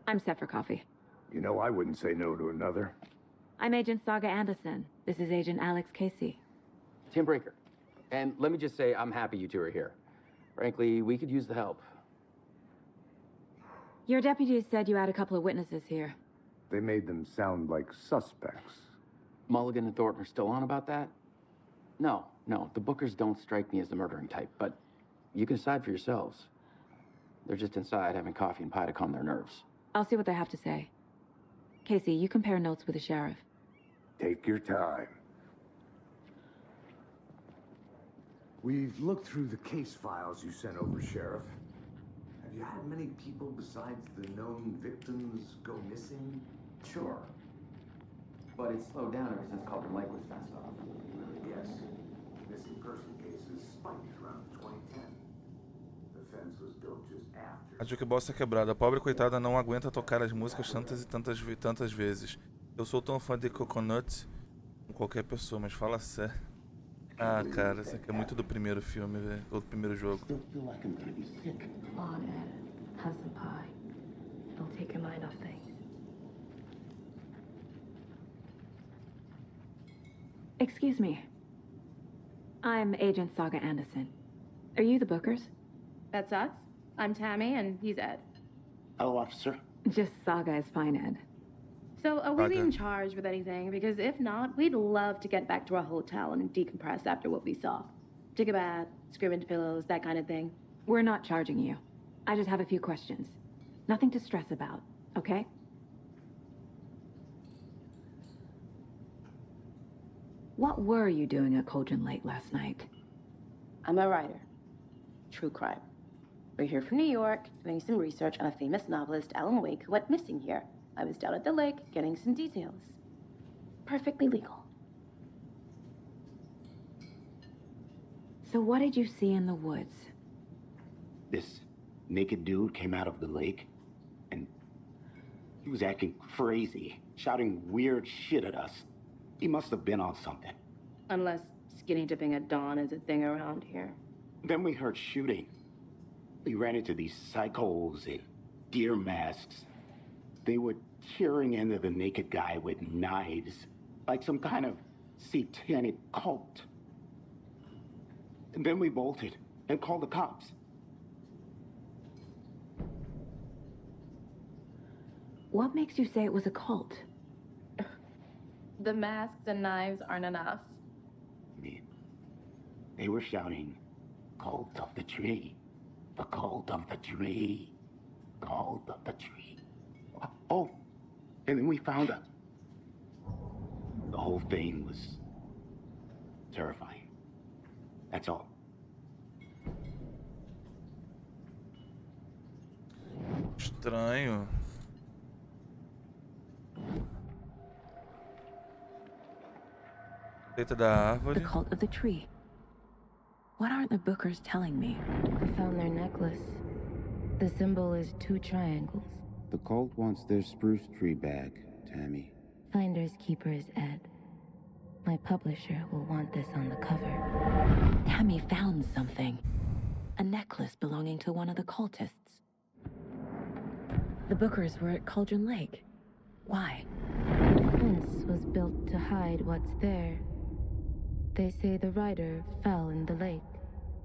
I'm set for coffee. You know, I wouldn't say no to another. I'm Agent Saga Anderson. This is Agent Alex Casey. Tim Breaker. And let me just say, I'm happy you two are here. Frankly, we could use the help. Your deputies said you had a couple of witnesses here. They made them sound like suspects. Mulligan and Thornton are still on about that? No, the Bookers don't strike me as the murdering type, but you can decide for yourselves. They're just inside having coffee and pie to calm their nerves. I'll see what they have to say. Casey, you compare notes with the sheriff. Take your time. We've looked through the case files you sent over, Sheriff. Have you had many people besides the known victims go missing? Sure. But it's slowed down ever since Cauldron Lake was fenced off. Yes. Missing person cases spiked around 2010. The fence was built just after. A jukebox é quebrada. A pobre coitada não aguenta tocar as músicas tantas e tantas vezes. Eu sou tão fã de Coconut com qualquer pessoa, mas fala sério. Ah, cara, isso aqui é muito do primeiro filme, velho. Ou do primeiro jogo. Feel like I'm gonna be sick. Come on, Ed. Have some pie. It'll take your mind off things. Excuse me. I'm Agent Saga Anderson. Are you the Bookers? That's us. I'm Tammy, and he's Ed. Hello, officer. Just Saga is fine, Ed. So, are we being charged with anything? Because if not, we'd love to get back to our hotel and decompress after what we saw. Take a bath, scream into pillows, that kind of thing. We're not charging you. I just have a few questions. Nothing to stress about, okay? What were you doing at Cauldron Lake last night? I'm a writer. True crime. We're here from New York, doing some research on a famous novelist, Alan Wake, who went missing here. I was down at the lake, getting some details. Perfectly legal. So what did you see in the woods? This naked dude came out of the lake, and he was acting crazy, shouting weird shit at us. He must have been on something. Unless skinny dipping at dawn is a thing around here. Then we heard shooting. We ran into these psychos in deer masks. They were tearing into the naked guy with knives, like some kind of satanic cult. And then we bolted and called the cops. What makes you say it was a cult? The masks and knives aren't enough. They were shouting, "Cult of the tree, the cult of the tree, cult of the tree." Oh, and then we found her. The whole thing was terrifying. That's all. Estranho. Seita da árvore. The cult of the tree. What aren't the Bookers telling me? I found their necklace. The symbol is 2 triangles. The cult wants their spruce tree back, Tammy. Finders keepers, Ed. My publisher will want this on the cover. Tammy found something. A necklace belonging to one of the cultists. The Bookers were at Cauldron Lake. Why? The fence was built to hide what's there. They say the rider fell in the lake.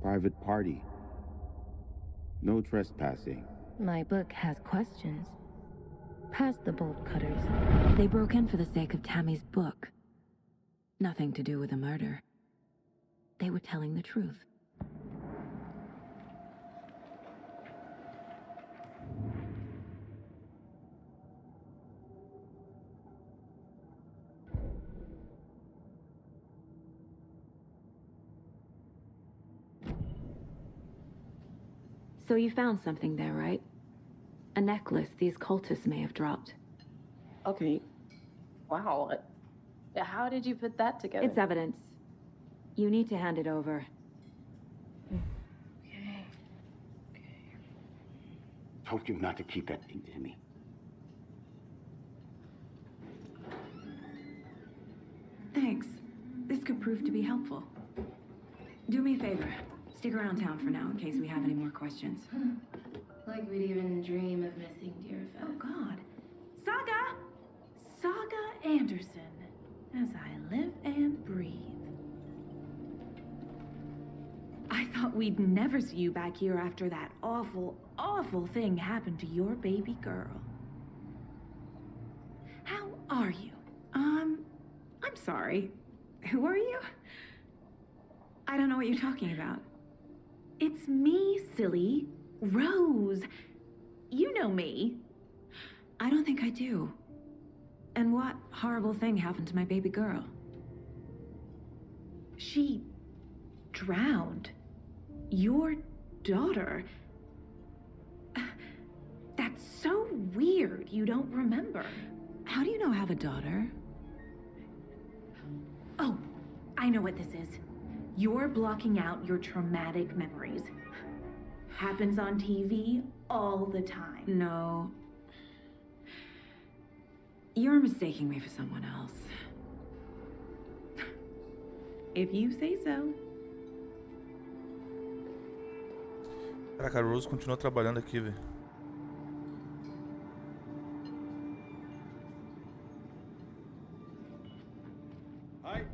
Private party. No trespassing. My book has questions. Past the bolt cutters. They broke in for the sake of Tammy's book. Nothing to do with the murder. They were telling the truth. So you found something there, right? A necklace these cultists may have dropped. Okay. Wow. How did you put that together? It's evidence. You need to hand it over. Okay. Told you not to keep that thing to me. Thanks. This could prove to be helpful. Do me a favor. Stick around town for now in case we have any more questions. Like we'd even dream of missing dear Fed. Oh, God. Saga Anderson. As I live and breathe. I thought we'd never see you back here after that awful, awful thing happened to your baby girl. How are you? I'm sorry. Who are you? I don't know what you're talking about. It's me, silly. Rose. You know me. I don't think I do. And what horrible thing happened to my baby girl? She drowned. Your daughter. That's so weird you don't remember. How do you know I have a daughter? Oh, I know what this is. You're blocking out your traumatic memories. Happens on TV all the time. No. You're mistaking me for someone else. If you say so. Caraca, a Rose continua trabalhando aqui, velho. Hi.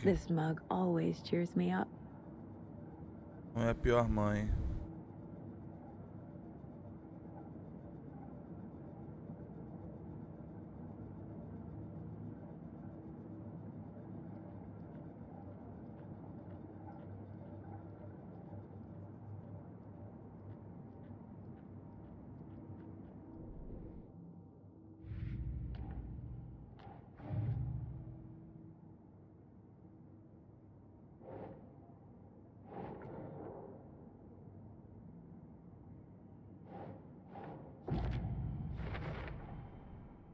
This mug always cheers me up. Não é a pior mãe.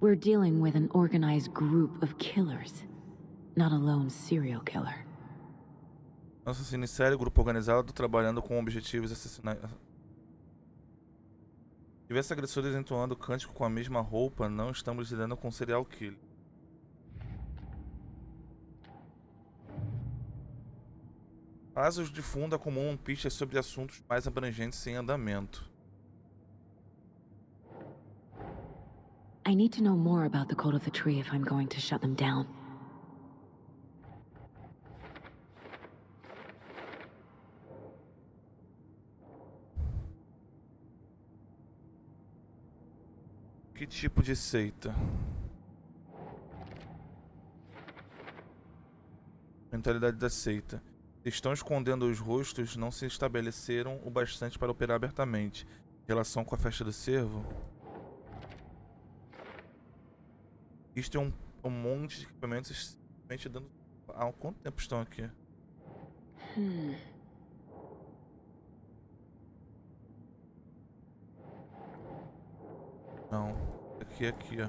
We're dealing with an organized group of killers, not a lone serial killer. Assassino em série, grupo organizado, trabalhando com objetivos assassinatos. Diversos agressores entoando cântico com a mesma roupa, não estamos lidando com serial killer. Casos de fundo acumulam pistas sobre assuntos mais abrangentes em andamento. I need to know more about the code of the tree if I'm going to shut them down. Que tipo de seita? Mentalidade da seita. Estão escondendo os rostos, não se estabeleceram o bastante para operar abertamente. Relação com a festa do cervo. Isto é um monte de equipamentos simplesmente dando... Há quanto tempo estão aqui? Não. Aqui, ó.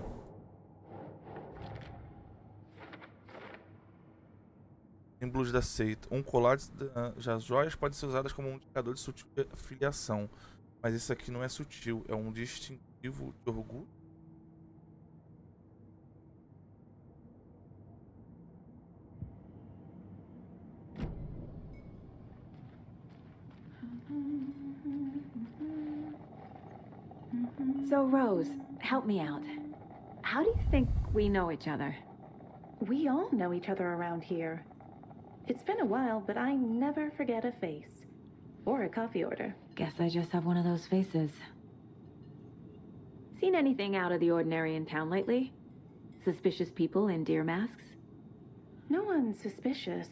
Símbolos da seita. Um colar de as joias pode ser usadas como um indicador de sutil filiação. Mas isso aqui não é sutil, é um distintivo de orgulho. So, Rose, help me out. How do you think we know each other? We all know each other around here. It's been a while, but I never forget a face. Or a coffee order. Guess I just have one of those faces. Seen anything out of the ordinary in town lately? Suspicious people in deer masks? No one's suspicious.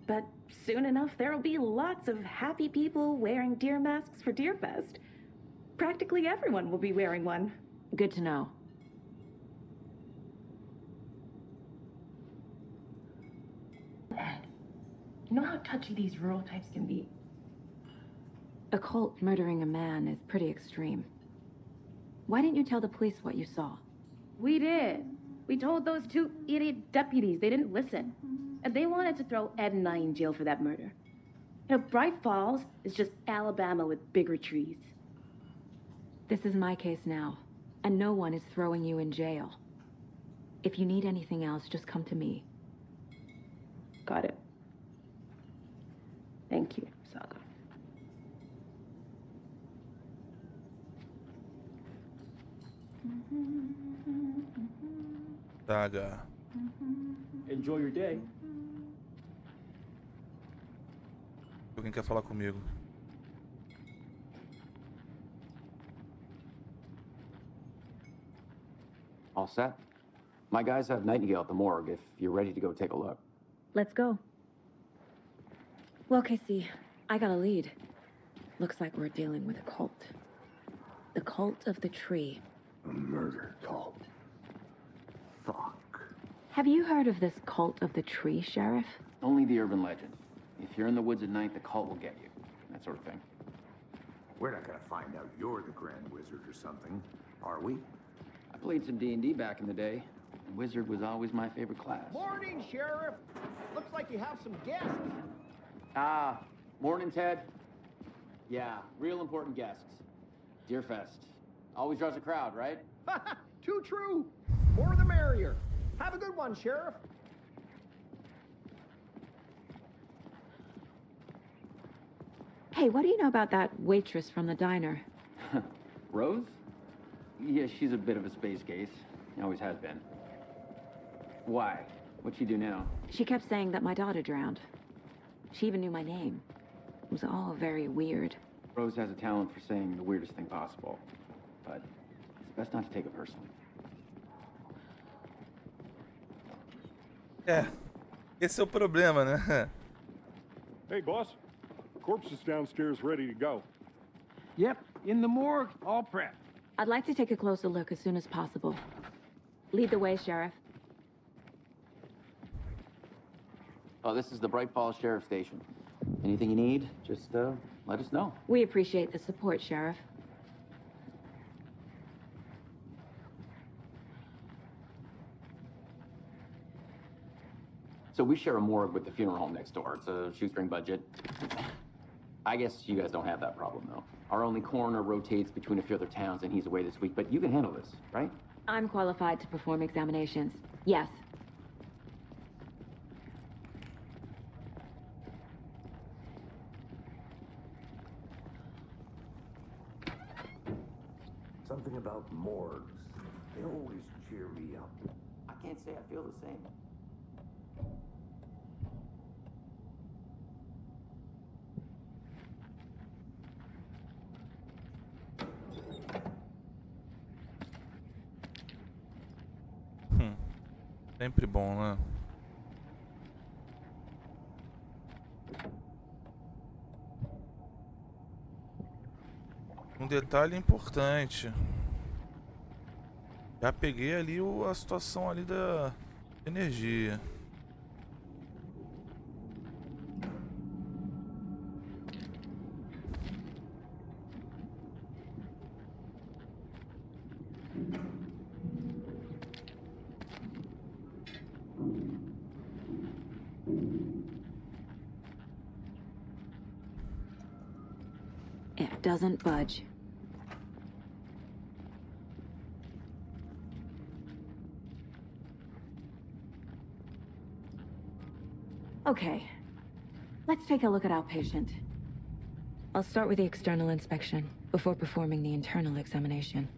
But soon enough, there'll be lots of happy people wearing deer masks for Deerfest. Practically everyone will be wearing one. Good to know. Ed, you know how touchy these rural types can be? A cult murdering a man is pretty extreme. Why didn't you tell the police what you saw? We did. We told those two idiot deputies. They didn't listen. And they wanted to throw Ed and I in jail for that murder. You know, Bright Falls is just Alabama with bigger trees. This is my case now, and no one is throwing you in jail. If you need anything else, just come to me. Got it. Thank you, Saga. Saga. Enjoy your day. Alguém quer falar comigo? All set? My guys have Nightingale at the morgue if you're ready to go take a look. Let's go. Well, Casey, I got a lead. Looks like we're dealing with a cult. The cult of the tree. A murder cult. Fuck. Have you heard of this cult of the tree, Sheriff? Only the urban legend. If you're in the woods at night, the cult will get you. That sort of thing. We're not gonna find out you're the Grand Wizard or something, are we? I played some D&D back in the day. Wizard was always my favorite class. Morning, Sheriff. Looks like you have some guests. Ah, morning, Ted. Yeah, real important guests. Deerfest. Always draws a crowd, right? Too true. More the merrier. Have a good one, Sheriff. Hey, what do you know about that waitress from the diner? Rose? Yeah, she's a bit of a space case. Always has been. Why? What'd she do now? She kept saying that my daughter drowned. She even knew my name. It was all very weird. Rose has a talent for saying the weirdest thing possible. But it's best not to take it personally. É, esse é o problema, né? Hey, boss. Corpse is downstairs ready to go. Yep, in the morgue, all prepped. I'd like to take a closer look as soon as possible. Lead the way, Sheriff. Oh, this is the Bright Falls Sheriff Station. Anything you need, just let us know. We appreciate the support, Sheriff. So we share a morgue with the funeral home next door. It's a shoestring budget. I guess you guys don't have that problem, though. Our only coroner rotates between a few other towns, and he's away this week, but you can handle this, right? I'm qualified to perform examinations. Yes. Something about morgues. They always cheer me up. I can't say I feel the same. Sempre bom, né? Um detalhe importante. Já peguei ali a situação ali da energia. It doesn't budge. Okay, let's take a look at our patient. I'll start with the external inspection before performing the internal examination.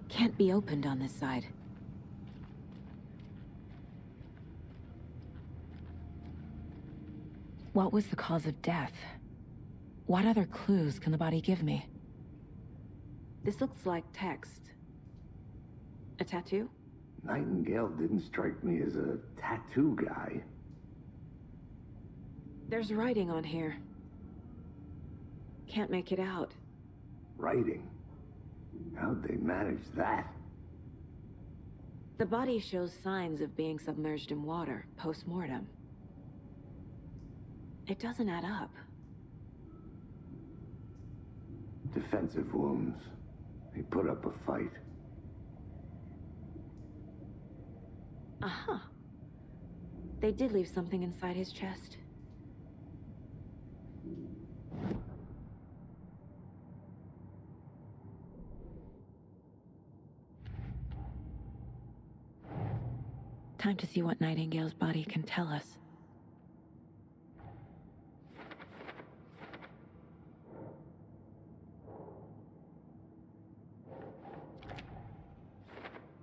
Can't be opened on this side. What was the cause of death? What other clues can the body give me? This looks like text. A tattoo? Nightingale didn't strike me as a tattoo guy. There's writing on here. Can't make it out. Writing? How'd they manage that? The body shows signs of being submerged in water post-mortem. It doesn't add up. Defensive wounds. He put up a fight. Uh-huh. They did leave something inside his chest. Time to see what Nightingale's body can tell us.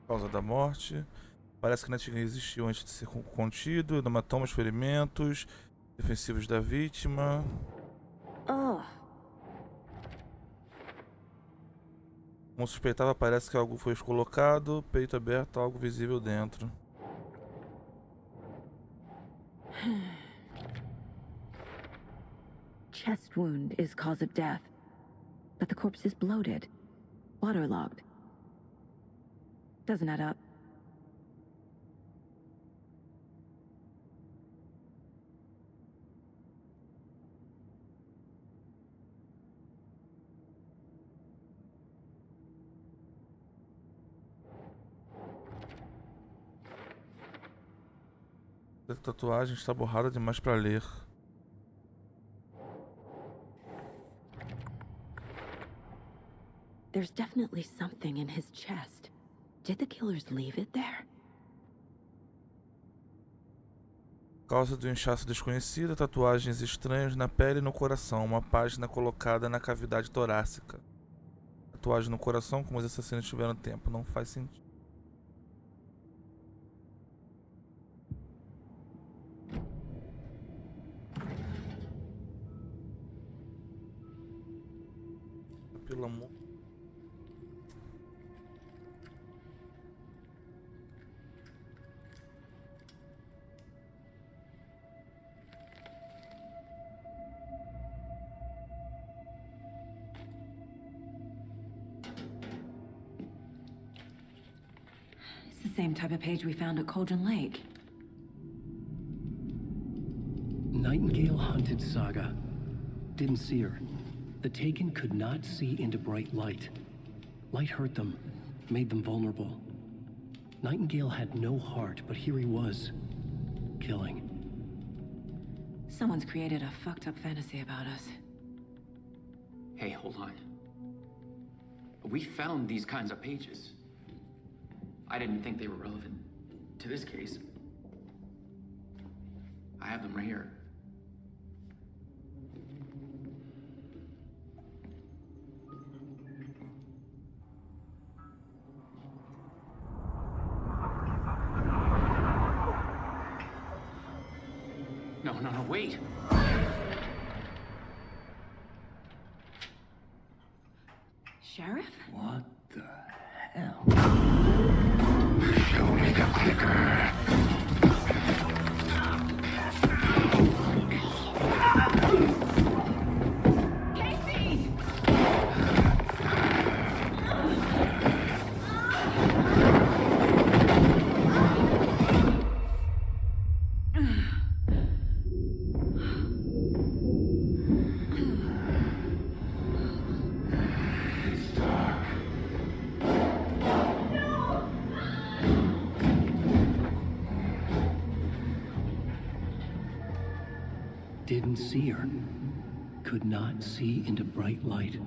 Causa da morte. Parece que Nightingale existiu antes de ser contido. Hematomas, ferimentos defensivos da vítima. Como suspeitava, parece que algo foi colocado. Peito aberto, algo visível dentro. Chest wound is cause of death, but the corpse is bloated, waterlogged. Doesn't add up. A tatuagem está borrada demais para ler. There's definitely something in his chest. Did the killers leave it there? Causa do inchaço desconhecida, tatuagens estranhas na pele e no coração. Uma página colocada na cavidade torácica. Tatuagem no coração, como os assassinos tiveram tempo. Não faz sentido. Pelo amor. It's the same type of page we found at Cauldron Lake. Nightingale hunted Saga. Didn't see her. The Taken could not see into bright light. Light hurt them, made them vulnerable. Nightingale had no heart, but here he was, killing. Someone's created a fucked up fantasy about us. Hey, hold on. We found these kinds of pages. I didn't think they were relevant to this case. I have them right here. No, wait. Sheriff? What the hell? Show me the clicker. Casey! Didn't see her. Could not see into bright light.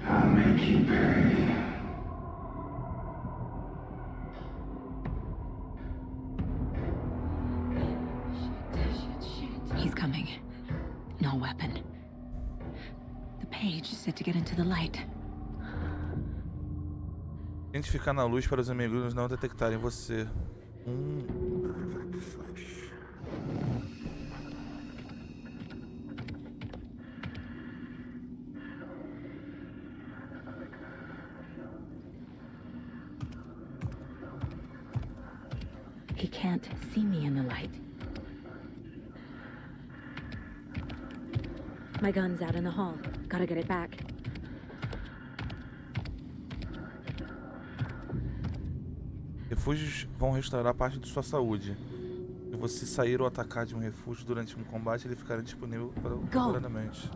I'll make you pay. He's coming. No weapon. The page is set to get into the light. Tente ficar na luz para os amigos não detectarem você. He can't see me in the light. My gun's out in the hall. Gotta get it back. Refúgios vão restaurar parte de sua saúde. Se você sair ou atacar de um refúgio durante um combate, ele ficará disponível temporariamente.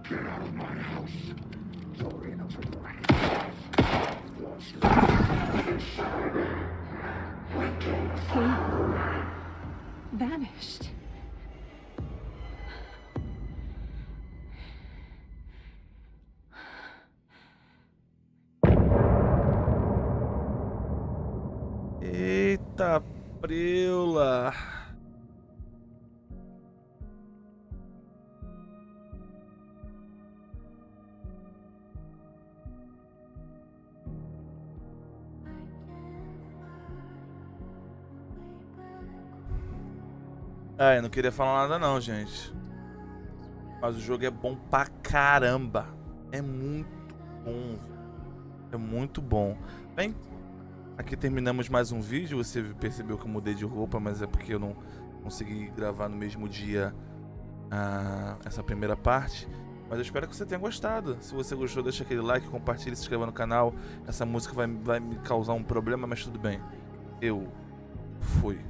Get out of my house. You're in a He vanished. Eita preula. Ah, eu não queria falar nada não, gente. Mas o jogo é bom pra caramba. É muito bom. É muito bom. Bem, aqui terminamos mais um vídeo. Você percebeu que eu mudei de roupa, mas é porque eu não consegui gravar no mesmo dia essa primeira parte. Mas eu espero que você tenha gostado. Se você gostou, deixa aquele like, compartilhe, se inscreva no canal. Essa música vai me causar um problema, mas tudo bem. Eu fui.